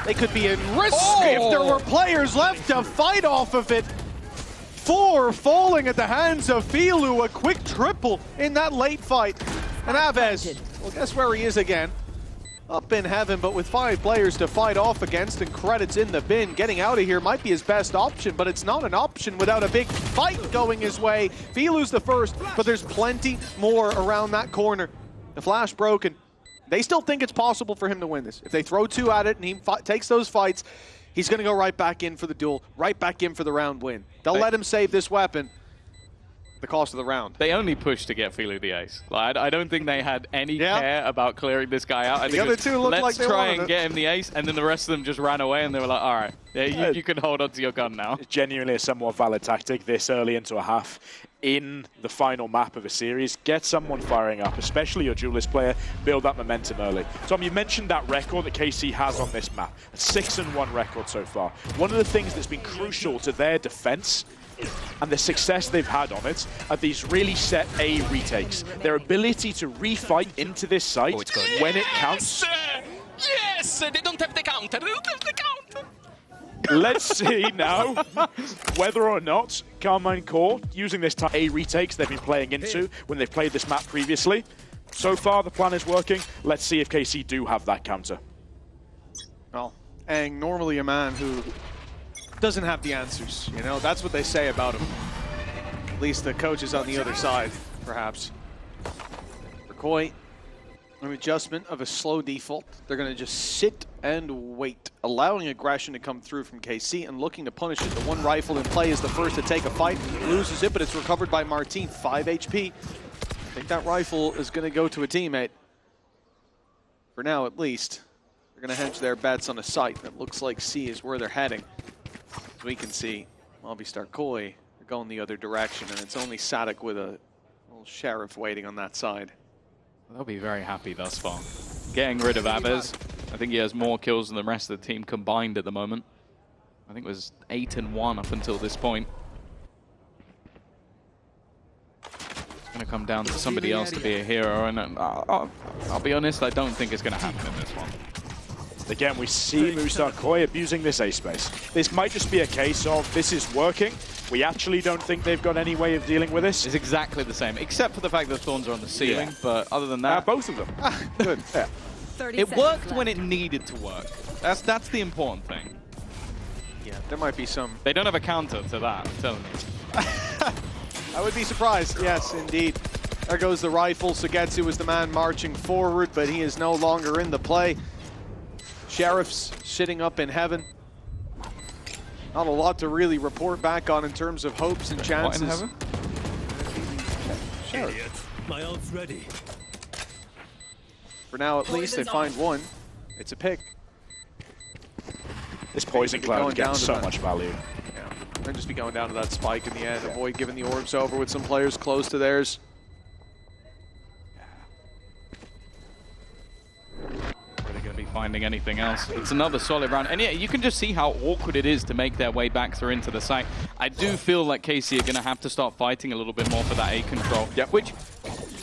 They could be in risk if there were players left to fight off of it. 4 falling at the hands of Filu. A quick triple in that late fight. And Aves, well, guess where he is again? Up in heaven, but with 5 players to fight off against and credits in the bin. Getting out of here might be his best option, but it's not an option without a big fight going his way. Filu's the first, but there's plenty more around that corner. The flash broken. They still think it's possible for him to win this. If they throw 2 at it and he takes those fights, he's going to go right back in for the duel, right back in for the round win. They'll let him save this weapon. The cost of the round. They only pushed to get Filu the ace. Like, I don't think they had any care about clearing this guy out. I think the other two looked like they wanted let's try and get him the ace, and then the rest of them just ran away, and they were like, all right, yeah, you can hold on to your gun now. It's genuinely a somewhat valid tactic this early into a half in the final map of a series. Get someone firing up, especially your duelist player, build that momentum early. Tom, you mentioned that record that KC has on this map, a 6-1 record so far. One of the things that's been crucial to their defense and the success they've had on it are these really set A retakes. Their ability to refight into this site when it counts. Yes! They don't have the counter. They don't have the counter. Let's see now whether or not Carmine Core, using this type A retakes they've been playing into when they've played this map previously. So far, the plan is working. Let's see if KC do have that counter. Well, Aang, normally a man who doesn't have the answers, you know? That's what they say about him. At least the coach is on the other side, perhaps. For Koi, an adjustment of a slow default. They're going to just sit and wait, allowing aggression to come through from KC and looking to punish it. The one rifle in play is the first to take a fight, loses it, but it's recovered by Martin, 5 HP. I think that rifle is going to go to a teammate. For now, at least. They're going to hedge their bets on a site that looks like C is where they're heading. As we can see, Movistar Koi are going the other direction, and it's only Sadik with a little sheriff waiting on that side. They'll be very happy thus far. Getting rid of Abez. I think he has more kills than the rest of the team combined at the moment. I think it was 8-1 up until this point. It's going to come down to somebody else to be a hero, and I'll be honest, I don't think it's going to happen in this one. Again, we see Movistar Koi abusing this A space. This might just be a case of this is working. We actually don't think they've got any way of dealing with this. It's exactly the same, except for the fact that thorns are on the ceiling, but other than that... both of them. Good. Yeah. It worked when it needed to work. That's the important thing. Yeah, there might be some... They don't have a counter to that, I'm telling you. I would be surprised. Yes, indeed. There goes the rifle. Sugetsu was the man marching forward, but he is no longer in the play. Sheriff's sitting up in heaven. Not a lot to really report back on in terms of hopes and chances. Idiot. My ult's ready. For now, at least, they find one. It's a pick. This poison cloud gets so much value. Yeah, they'll just be going down to that spike in the end. Avoid giving the orbs over with some players close to theirs. Going to be finding anything else. It's another solid round, and yeah, you can just see how awkward it is to make their way back through into the site. I do feel like KC are going to have to start fighting a little bit more for that A control, which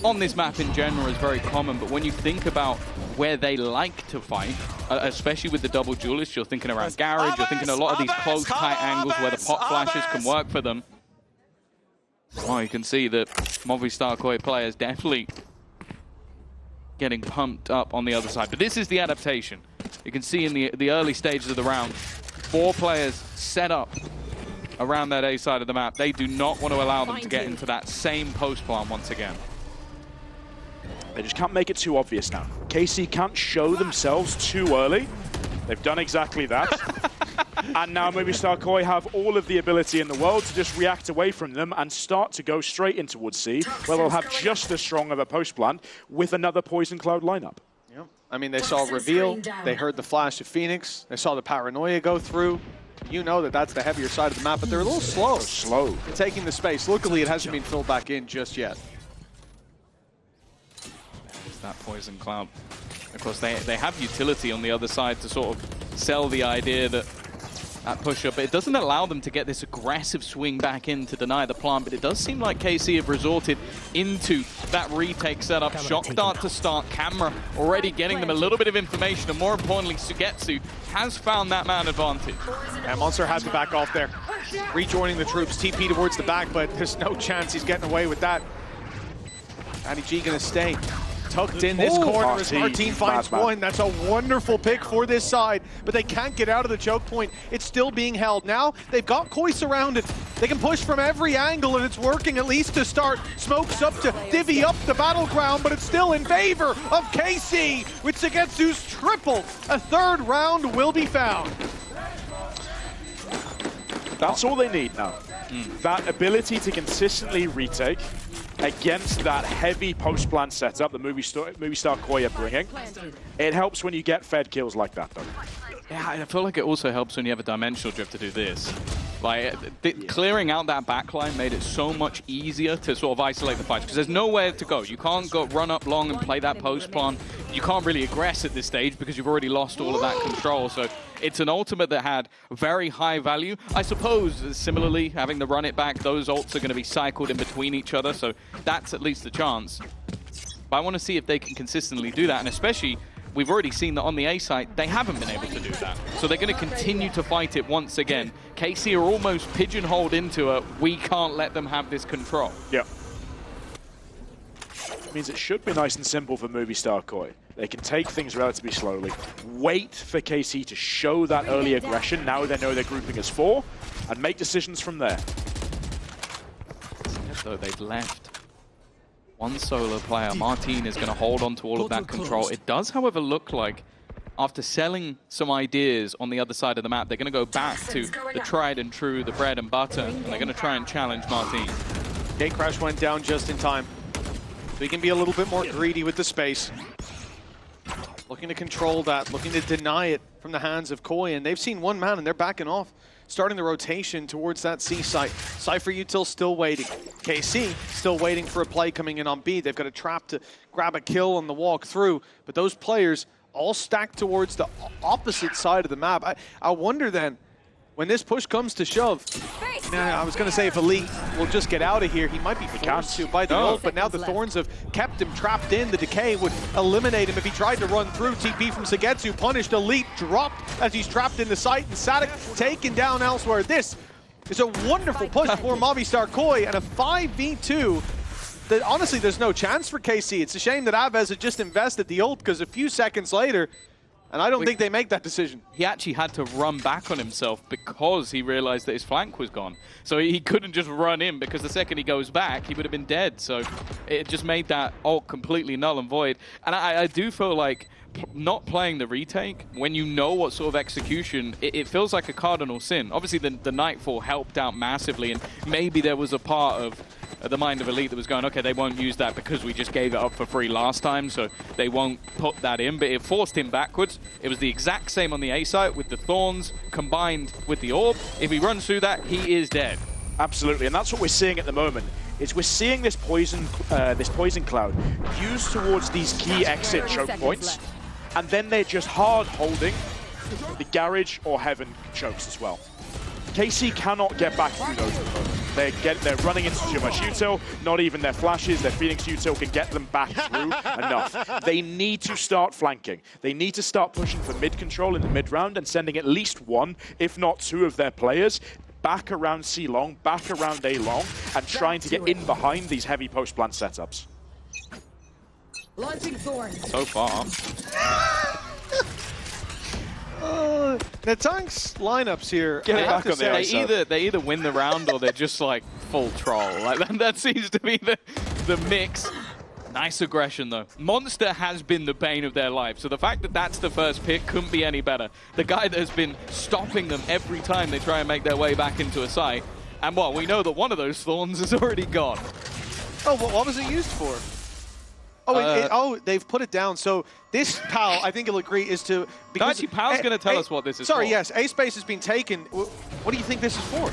on this map in general is very common, but when you think about where they like to fight, especially with the double duelists, you're thinking around garage, you're thinking a lot of these close, tight angles where the pop flashes can work for them. Well, you can see that Movistar KOI players definitely getting pumped up on the other side. But this is the adaptation. You can see in the early stages of the round, 4 players set up around that A side of the map. They do not want to allow them to get into that same post plan once again. They just can't make it too obvious now. KC can't show themselves too early. They've done exactly that. And now Movistar KOI have all of the ability in the world to just react away from them and start to go straight in towards C, where they'll have just as strong of a post plan with another Poison Cloud lineup. Yep. I mean, they saw reveal, they heard the flash of Phoenix, they saw the paranoia go through. You know that that's the heavier side of the map, but they're a little slow. In taking the space. Luckily, it hasn't been filled back in just yet. There's that Poison Cloud. Of course, they have utility on the other side to sort of sell the idea that push-up, but it doesn't allow them to get this aggressive swing back in to deny the plant, but it does seem like KC have resorted into that retake setup. Shock dart to start, camera already getting them a little bit of information, and more importantly, Sugetsu has found that man advantage. And Monster has to back off there. Rejoining the troops, TP towards the back, but there's no chance he's getting away with that. Addy G gonna stay tucked in this corner as Martin finds one. That's a wonderful pick for this side, but they can't get out of the choke point. It's still being held. Now they've got KOI surrounded. They can push from every angle, and it's working at least to start. Smokes up to divvy up the battleground, but it's still in favor of KC with Sugetsu's triple. A third round will be found. That's all they need now. That ability to consistently retake against that heavy post-plan setup that Movistar KOI are bringing. It helps when you get fed kills like that, though. Yeah, I feel like it also helps when you have a dimensional drift to do this. Like, clearing out that backline made it so much easier to sort of isolate the fights, because there's nowhere to go. You can't go run up long and play that post plan. You can't really aggress at this stage because you've already lost all of that control. So it's an ultimate that had very high value. I suppose, similarly, having the run it back, those ults are going to be cycled in between each other, so that's at least a chance. But I want to see if they can consistently do that, and especially, we've already seen that on the A side, they haven't been able to do that. So they're going to continue to fight it once again. KC are almost pigeonholed into a, we can't let them have this control. Yeah. Means it should be nice and simple for Movistar KOI. They can take things relatively slowly, wait for KC to show that early aggression, now they know they're grouping as 4, and make decisions from there. So they've left one solo player. Martin is going to hold on to all of that control. It does, however, look like after selling some ideas on the other side of the map, they're going to go back to the tried and true, the bread and butter, and they're going to try and challenge Martin. Gate crash went down just in time. So he can be a little bit more greedy with the space. Looking to control that, looking to deny it from the hands of KOI, and they've seen one man and they're backing off. Starting the rotation towards that C site. Cypher Util still waiting. KC still waiting for a play coming in on B. They've got a trap to grab a kill on the walk through, but those players all stacked towards the opposite side of the map. I wonder then, when this push comes to shove, I was going to say if Elite will just get out of here, he might be forced to by the ult, but now the Thorns have kept him trapped in. The Decay would eliminate him if he tried to run through. TP from Sugetsu punished. Elite dropped as he's trapped in the site, and Sadik taken down elsewhere. This is a wonderful push for Movistar KOI, and a 5v2 that honestly there's no chance for KC. It's a shame that Aves had just invested the ult, because a few seconds later, and I don't think they make that decision. He actually had to run back on himself because he realized that his flank was gone. So he couldn't just run in, because the second he goes back, he would have been dead. So it just made that ult completely null and void. And I do feel like not playing the retake, when you know what sort of execution, it feels like a cardinal sin. Obviously, the Nightfall helped out massively, and maybe there was a part of the mind of Elite that was going, okay, they won't use that because we just gave it up for free last time, so they won't put that in, but it forced him backwards. It was the exact same on the A site with the Thorns combined with the Orb. If he runs through that, he is dead. Absolutely, and that's what we're seeing at the moment. Is we're seeing this poison cloud used towards these key exit choke points, and then they're just hard holding the garage or heaven chokes as well. KC cannot get back through those at the moment. They're running into too much util. Not even their flashes, their Phoenix util can get them back through enough. They need to start flanking. They need to start pushing for mid control in the mid round and sending at least one, if not two of their players back around C long, back around A long, and trying to get in behind these heavy post plant setups. Launching thorn. So far. Natank's lineups here. Get it back on the ice. They either win the round or they're just like full troll. Like that seems to be the mix. Nice aggression though. Monster has been the bane of their life, so the fact that that's the first pick couldn't be any better. The guy that has been stopping them every time they try and make their way back into a site. And well, we know that one of those thorns is already gone. Oh, what was it used for? Oh, they've put it down. So this PAL, I think you'll agree, is to... because actually, PAL's going to tell us what this is Sorry, for. yes, A space has been taken. What do you think this is for?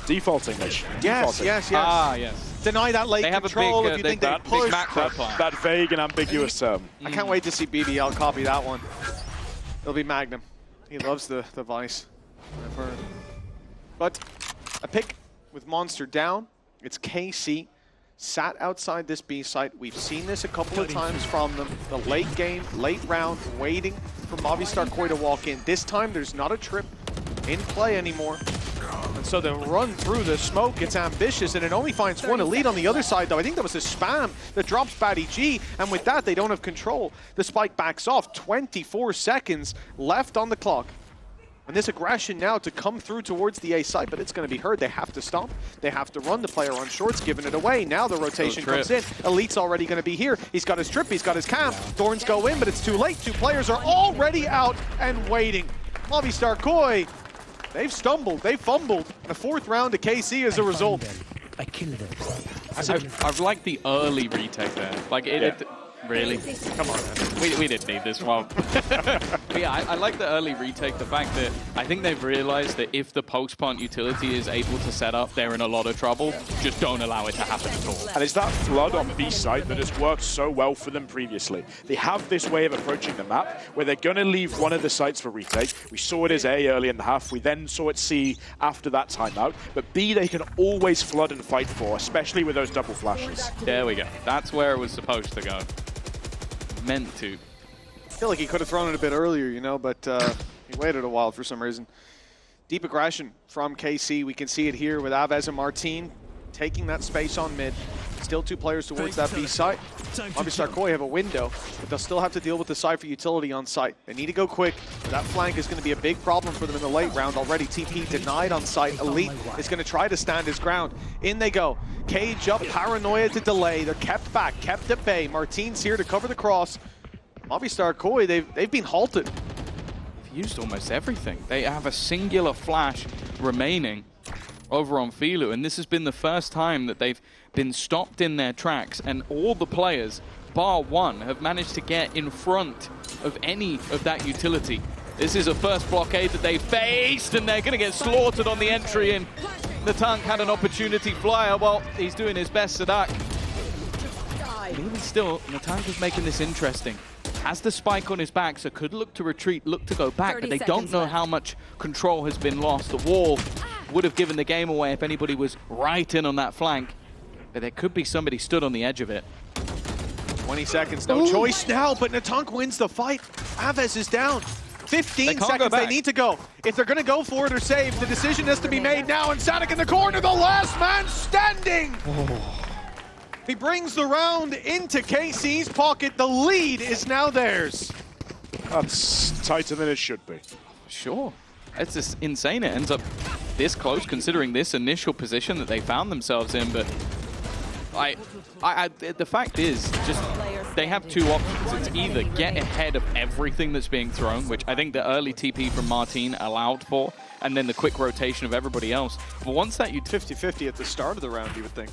Defaulting, Mitch. Yes, Defaulting. yes. Ah, yes. Deny that late They have control a big, if you think they big push. macro plan. That vague and ambiguous term. I can't wait to see BBL copy that one. It'll be Magnum. He loves the Vice. But a pick with Monster down. It's KC. Sat outside this B site. We've seen this a couple of times from them. The late game, late round, waiting for Movistar Koi to walk in. This time, there's not a trip in play anymore. And so the run through the smoke, it's ambitious, and it only finds one Elite on the other side, though. I think that was a spam that drops Batty G, and with that, they don't have control. The spike backs off. 24 seconds left on the clock. And this aggression now to come through towards the A site, but it's going to be heard. They have to stop. They have to run. The player on short's giving it away. Now the rotation comes in. Elite's already going to be here. He's got his trip. He's got his cam. Thorns go in, but it's too late. Two players are already out and waiting. Movistar Koi, they've stumbled. They've fumbled. And a fourth round to KC as a result. I killed them. I've liked the early retake there. Like it really? Come on, man. We didn't need this one. But yeah, I like the early retake. The fact that I think they've realized that if the post plant utility is able to set up, they're in a lot of trouble. Just don't allow it to happen at all. And it's that flood on B site that has worked so well for them previously. They have this way of approaching the map where they're going to leave one of the sites for retake. We saw it as A early in the half. We then saw it C after that timeout. But B, they can always flood and fight for, especially with those double flashes. There we go. That's where it was supposed to go. Meant to. I feel like he could have thrown it a bit earlier, you know, but he waited a while for some reason. Deep aggression from KC. We can see it here with Avez and Martin taking that space on mid. Still two players towards that B site. Movistar Koi have a window, but they'll still have to deal with the Cypher utility on site. They need to go quick. That flank is going to be a big problem for them in the late round. Already TP denied on site. Elite is going to try to stand his ground. In they go. Cage up, paranoia to delay. They're kept back, kept at bay. Martin's here to cover the cross. Movistar Koi, they've been halted. They've used almost everything. They have a singular flash remaining over on Filu, and this has been the first time that they've been stopped in their tracks, and all the players, bar one, have managed to get in front of any of that utility. This is a first blockade that they faced, and they're going to get slaughtered on the entry in. The tank had an opportunity flyer. Well, he's doing his best, Sadak. Even still, the tank is making this interesting. Has the spike on his back, so could look to retreat, look to go back, but they don't know how much control has been lost. The wall would have given the game away if anybody was right in on that flank, but there could be somebody stood on the edge of it. 20 seconds, no choice now, but Natank wins the fight. Avez is down. 15 seconds, they need to go. If they're going to go for it or save, the decision has to be made now, and Sadak in the corner, the last man standing! He brings the round into KC's pocket. The lead is now theirs. That's tighter than it should be. Sure. It's just insane it ends up this close considering this initial position that they found themselves in, but the fact is just they have two options. It's either get ahead of everything that's being thrown, which I think the early TP from Martin allowed for, and then the quick rotation of everybody else. But once that you 50-50 at the start of the round, you would think.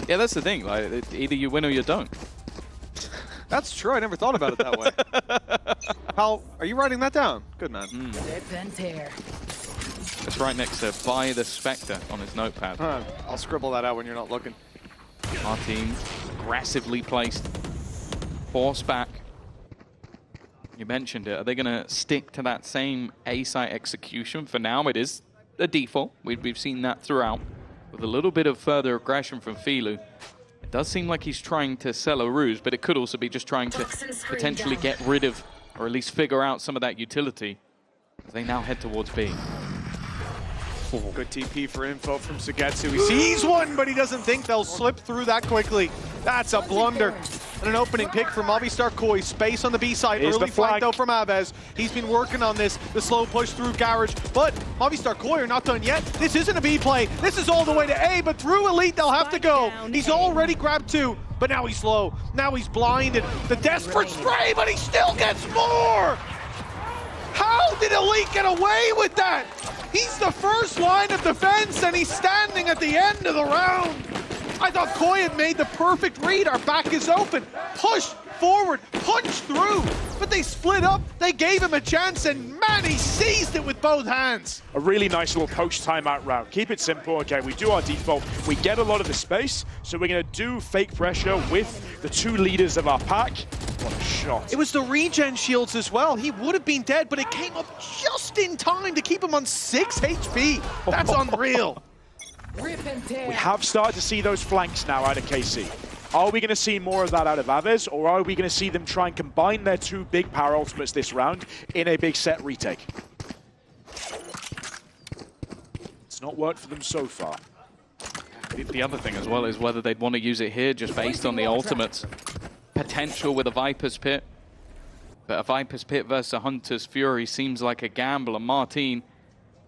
yeah, that's the thing. Like, either you win or you don't. That's true. I never thought about it that way. How are you writing that down? Good man. Rip and tear. It's right next to By the Spectre on his notepad. I'll scribble that out when you're not looking. Martin aggressively placed. Force back. You mentioned it. Are they going to stick to that same A-site execution? For now, it is a default. We've seen that throughout. With a little bit of further aggression from Filu. It does seem like he's trying to sell a ruse, but it could also be just trying to potentially get rid of, or at least figure out some of that utility, as they now head towards B. Good TP for info from Sugetsu. He sees one, but he doesn't think they'll slip through that quickly. That's a blunder. And an opening pick for Movistar KOI. Space on the B side. Here's Early the flank flag. though from Abez. He's been working on this. The slow push through Garage. But Movistar KOI are not done yet. This isn't a B play. This is all the way to A, but through Elite they'll have to go. He's already grabbed two, but now he's slow. Now he's blinded. The desperate spray, but he still gets more! How did Elite get away with that? He's the first line of defense and he's standing at the end of the round. I thought KOI had made the perfect read. Our back is open. Push forward, punch through. But they split up, they gave him a chance, and man, he seized it with both hands. A really nice little post timeout round. Keep it simple, okay, we do our default. We get a lot of the space, so we're gonna do fake pressure with the two leaders of our pack. What a shot. It was the regen shields as well. He would have been dead, but it came up just in time to keep him on 6 HP. That's unreal. Rip and tear. We have started to see those flanks now out of KC. Are we going to see more of that out of Aves, or are we going to see them try and combine their two big power ultimates this round in a big set retake? It's not worked for them so far. The other thing as well is whether they'd want to use it here just based on the ultimates. Potential with a Viper's Pit. But a Viper's Pit versus a Hunter's Fury seems like a gamble. And Martin,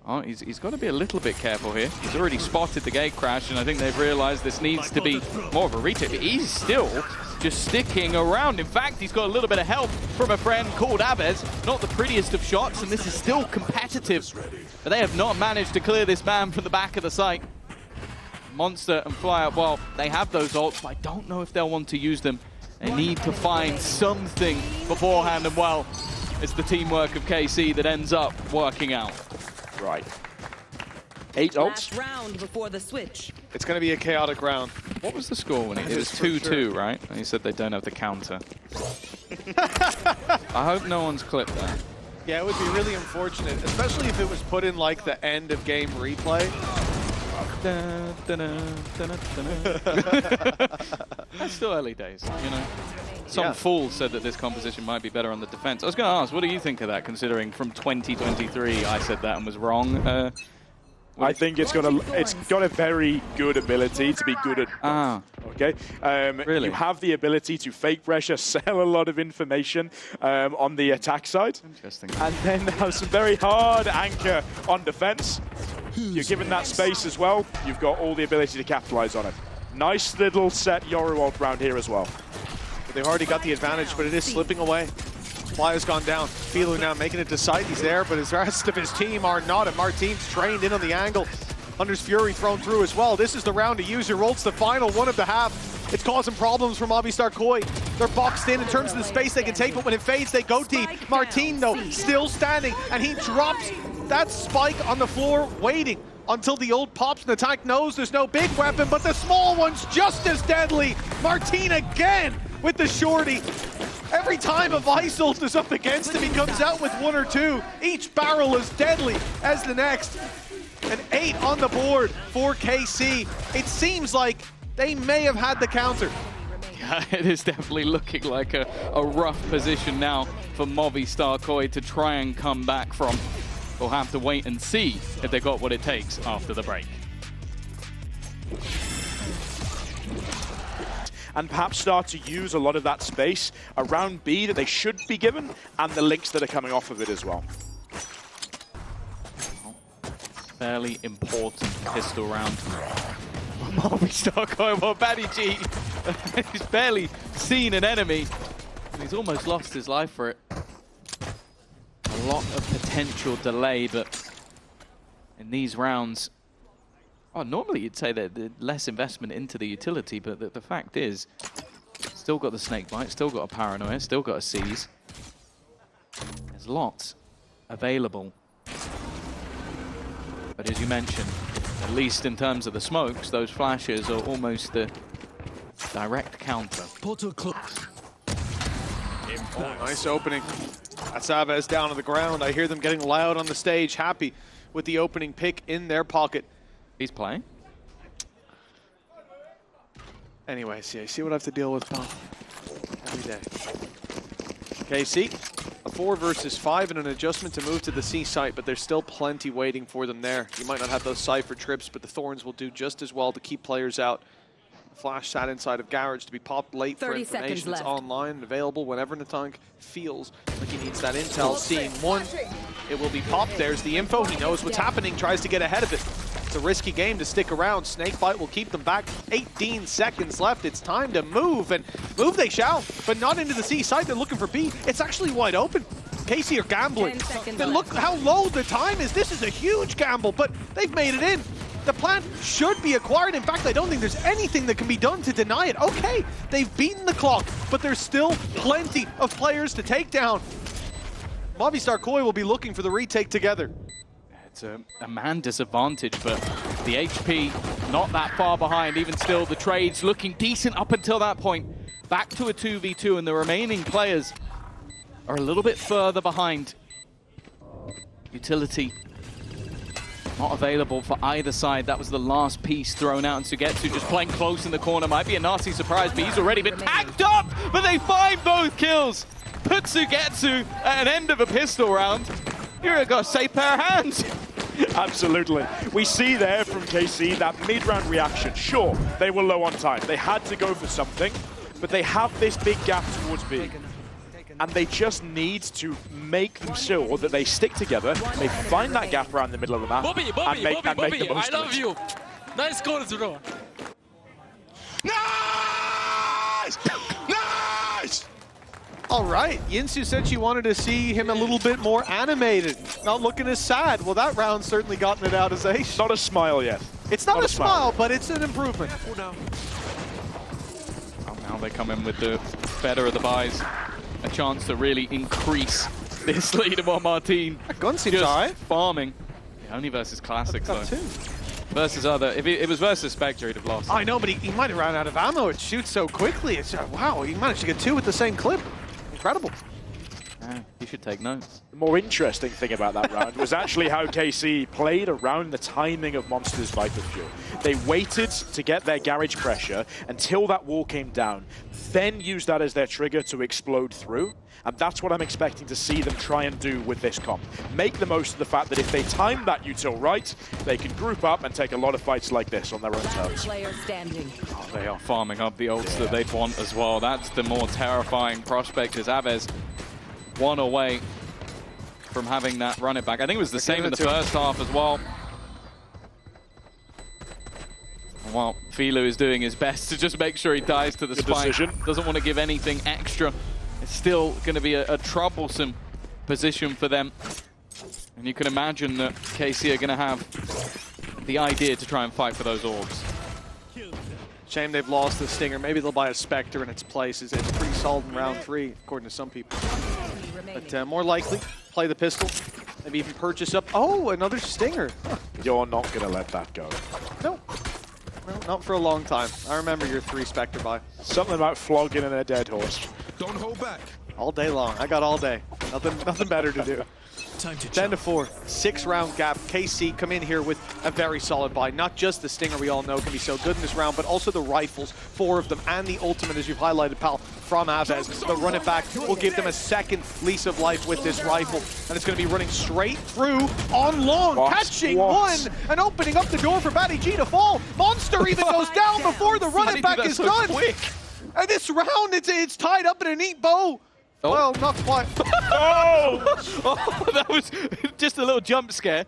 oh, he's got to be a little bit careful here. He's already spotted the gate crash, and I think they've realized this needs to be more of a retake. But he's still just sticking around. In fact, he's got a little bit of help from a friend called Abez. Not the prettiest of shots, and this is still competitive. But they have not managed to clear this man from the back of the site. Monster and Fly Up, well, they have those ults, but I don't know if they'll want to use them. They need to find something beforehand, and well, it's the teamwork of KC that ends up working out. Right. 8 Last ults. round before the switch. It's going to be a chaotic round. What was the score when it was 2-2, sure. right? And he said they don't have the counter. I hope no one's clipped that. Yeah, it would be really unfortunate, especially if it was put in like the end of game replay. That's still early days, you know. Some fool said that this composition might be better on the defense. I was going to ask, what do you think of that, considering from 2023 I said that and was wrong? I think it's got a very good ability to be good at both. Okay, Really? You have the ability to fake pressure, sell a lot of information on the attack side, Interesting. and then have some very hard anchor on defense. You're given that space as well. You've got all the ability to capitalize on it. Nice little set Yoru ult round here as well. But they've already got the advantage, but it is slipping away. Fly has gone down. Filu now making it to sight. He's there, but the rest of his team are not. And Martin's trained in on the angle. Hunter's Fury thrown through as well. This is the round to use your ults, the final one of the half. It's causing problems for Movistar KOI. They're boxed in terms of the space they can take, but when it fades, they go deep. Martin, though, still standing, and he drops that spike on the floor, waiting until the ult pops, and the tank knows there's no big weapon, but the small one's just as deadly. Martin again with the shorty. Every time a Vice ult is up against him, he comes out with 1 or 2. Each barrel is deadly as the next. An 8 on the board for KC. It seems like they may have had the counter. Yeah, it is definitely looking like a rough position now for Movistar KOI to try and come back from. We'll have to wait and see if they got what it takes after the break. And perhaps start to use a lot of that space around B that they should be given, and the links that are coming off of it as well. Fairly important pistol round. Movistar KOI, well, Batty G, he's barely seen an enemy. He's almost lost his life for it. A lot of potential delay, but in these rounds, oh, normally you'd say that less investment into the utility, but the fact is, still got the snake bite, still got a paranoia, still got a seize. There's lots available. But as you mentioned, at least in terms of the smokes, those flashes are almost the direct counter. Portal close. Nice opening. That's Aves down on the ground. I hear them getting loud on the stage, happy with the opening pick in their pocket. He's playing. Anyways, yeah, you see what I have to deal with, pal? Every day. KC, a 4 versus 5 and an adjustment to move to the C site, but there's still plenty waiting for them there. You might not have those Cypher trips, but the Thorns will do just as well to keep players out. Flash sat inside of Garage to be popped late for information. It's online and available whenever Natank feels like he needs that intel. Seeing one, it will be popped. There's the info. He knows what's happening, tries to get ahead of it. It's a risky game to stick around. Snakebite will keep them back. 18 seconds left. It's time to move, and move they shall, but not into the C site. They're looking for B. It's actually wide open. KC are gambling. Then look how low the time is. This is a huge gamble, but they've made it in. The plant should be acquired. In fact, I don't think there's anything that can be done to deny it. Okay, they've beaten the clock, but there's still plenty of players to take down. Movistar Koi will be looking for the retake together. It's a man disadvantage, but the HP not that far behind. Even still, the trades looking decent up until that point. Back to a 2v2, and the remaining players are a little bit further behind. Utility not available for either side. That was the last piece thrown out, and Sugetsu just playing close in the corner. Might be a nasty surprise, but he's already been tagged up, but they find both kills. Put Sugetsu at an end of a pistol round. You've got a safe pair of hands. Absolutely. We see there from KC that mid-round reaction. Sure, they were low on time. They had to go for something, but they have this big gap towards B. And they just need to make them sure that they stick together, they find that gap around the middle of the map, and make the most I love of it. you. Nice goals, bro. Nice! Nice! All right, Yinsu said she wanted to see him a little bit more animated, not looking as sad. Well, that round certainly gotten it out as Ace. Not a smile yet. It's not a smile, but it's an improvement. Oh, now they come in with the better of the buys. A chance to really increase this lead of Martin. Gun seems alright. Farming. Yeah, only versus Classics, though. Versus other. If it was versus Spectre, he'd have lost. I know, but he might have run out of ammo. It shoots so quickly. It's wow, he managed to get 2 with the same clip. Incredible. You should take notes. The more interesting thing about that round was actually how KC played around the timing of Monster's Viper Fuel. They waited to get their garage pressure until that wall came down, then used that as their trigger to explode through. And that's what I'm expecting to see them try and do with this comp. Make the most of the fact that if they time that util right, they can group up and take a lot of fights like this on their own terms. Player standing. Oh, they are farming up the ults that they'd want as well. That's the more terrifying prospect, as Aves 1 away from having that run it back. I think it was the same in the first half as well. Well, Filu is doing his best to just make sure he dies to the spike. Doesn't want to give anything extra. It's still going to be a troublesome position for them. And you can imagine that KC are going to have the idea to try and fight for those orbs. Shame they've lost the Stinger. Maybe they'll buy a Spectre in its place. It's pretty solid in round 3, according to some people. But more likely, play the pistol. Maybe even purchase up. Oh, another Stinger. Huh. You're not going to let that go. No. Well, not for a long time. I remember your 3 Spectre buy. Something about flogging in a dead horse. Don't hold back. All day long. I got all day. Nothing better to do. Time to 10 to 4, 6-round gap. KC come in here with a very solid buy. Not just the Stinger we all know can be so good in this round, but also the rifles, 4 of them, and the ultimate, as you've highlighted, pal, from Aves. The run it back will give them a second lease of life with this rifle, and it's going to be running straight through on long, catching one, and opening up the door for Batty G to fall. Monster even goes down before the run it back is done. Quick. And this round, it's tied up in a neat bow. Oh. Well, not quite. Oh, that was just a little jump scare.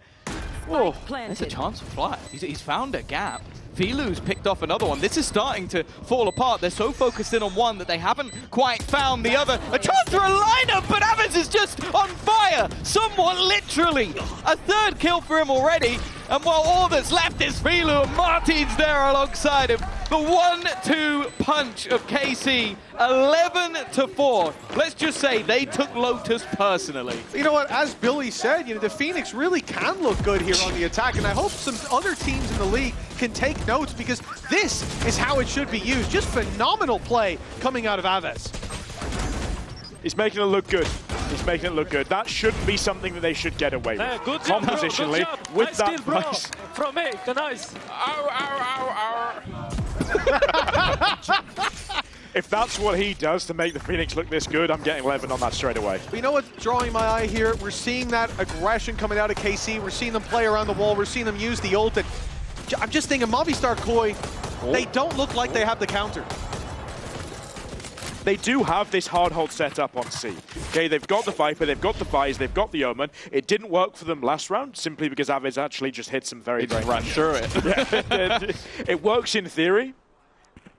Oh, there's a chance of fly. He's found a gap. Filu's picked off another one. This is starting to fall apart. They're so focused in on one that they haven't quite found the other. A chance for a lineup, but Aves is just on fire, somewhat literally. A third kill for him already, and while all that's left is Filu, and Martin's there alongside him. The 1-2 punch of KC, 11-4. Let's just say they took Lotus personally. You know what, as Billy said, the Phoenix really can look good here on the attack, and I hope some other teams in the league can take notes, because this is how it should be used. Just phenomenal play coming out of Aves. He's making it look good. He's making it look good. That shouldn't be something that they should get away with. Good job, bro, Compositionally, good job. with Nice that steal, bro. nice. From me, nice. If that's what he does to make the Phoenix look this good, I'm getting 11 on that straight away. But you know what's drawing my eye here? We're seeing that aggression coming out of KC. We're seeing them play around the wall. We're seeing them use the ult. And I'm just thinking, Movistar Koi, they don't look like they have the counter. They do have this hard hold set up on C. Okay, they've got the Viper, they've got the Vise, they've got the Omen. It didn't work for them last round, simply because Aves actually just hit some very Ran through it. Yeah. It works in theory,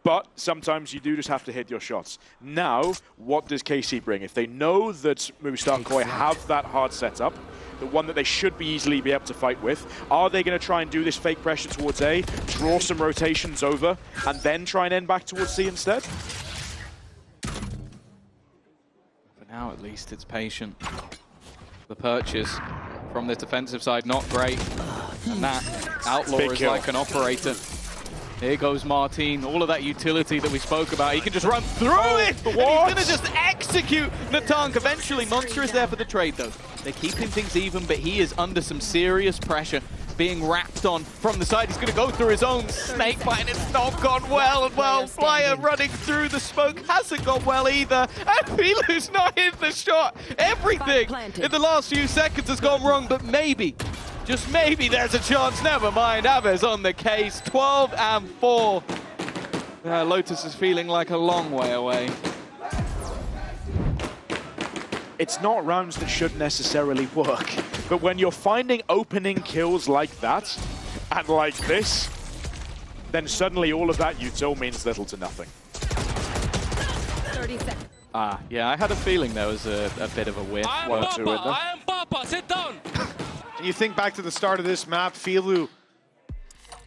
but sometimes you do just have to hit your shots. Now, what does KC bring? If they know that Movistar Koi have that hard setup, the one that they should be easily be able to fight with, are they going to try and do this fake pressure towards A, draw some rotations over, and then try and end back towards C instead? Now at least it's patient. The purchase from the defensive side, not great. And that Outlaw Big is kill. like an operator. Here goes Martin, all of that utility that we spoke about. He can just run through it! And he's going to just execute the tank. Eventually, Monster is there for the trade, though. They're keeping things even, but he is under some serious pressure, being wrapped on from the side. He's going to go through his own snake bite, and it's not gone well. And well, Flyer running through the smoke hasn't gone well either. And Filu's not hitting the shot. Everything in the last few seconds has gone wrong, but maybe, just maybe there's a chance. Never mind, Aves on the case, 12-4. Lotus is feeling like a long way away. It's not rounds that should necessarily work, but when you're finding opening kills like that, and like this, then suddenly all of that util means little to nothing. 30 seconds. Yeah, I had a feeling there was a bit of a whiff. I One or two in there. am Papa, sit down. And you think back to the start of this map, Filu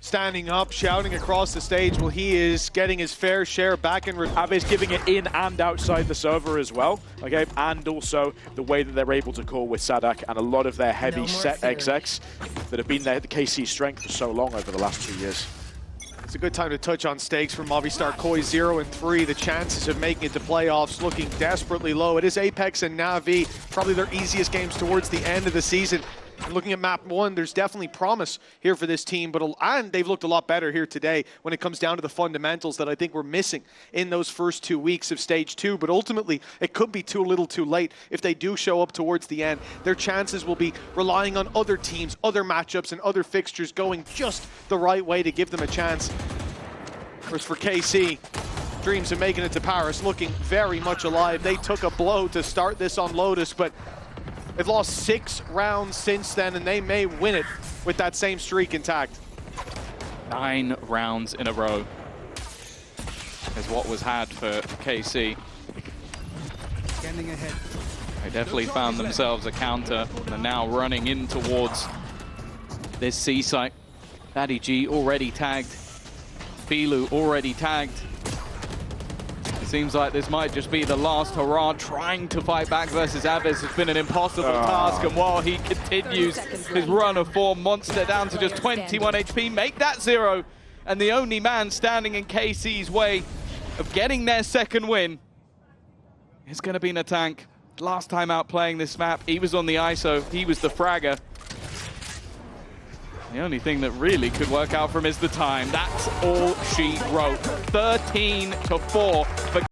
standing up, shouting across the stage. Well, he is getting his fair share back in. Aves giving it in and outside the server as well, okay? And also the way that they're able to call with Sadak and a lot of their heavy more set fear. XX that have been the KC strength for so long over the last 2 years. It's a good time to touch on stakes for Movistar Koi. 0-3. The chances of making it to playoffs looking desperately low. It is Apex and Na'Vi, probably their easiest games towards the end of the season. And looking at map 1, there's definitely promise here for this team, and they've looked a lot better here today when it comes down to the fundamentals that I think were missing in those first 2 weeks of Stage 2. But ultimately, it could be too little too late if they do show up towards the end. Their chances will be relying on other teams, other matchups, and other fixtures going just the right way to give them a chance. Whereas for KC, dreams of making it to Paris looking very much alive. They took a blow to start this on Lotus, but they've lost 6 rounds since then, and they may win it with that same streak intact. 9 rounds in a row is what was had for KC. Scanning ahead. They definitely found themselves a counter, and are now running in towards this C site. Daddy G already tagged. Filu already tagged. It seems like this might just be the last hurrah, trying to fight back versus Aves. It's been an impossible task, and while he continues his run of form, Monster down to just 21 HP, make that 0, and the only man standing in KC's way of getting their second win is going to be Natank. Last time out playing this map, he was on the ISO, he was the fragger. The only thing that really could work out for him is the time. That's all she wrote. 13-4 for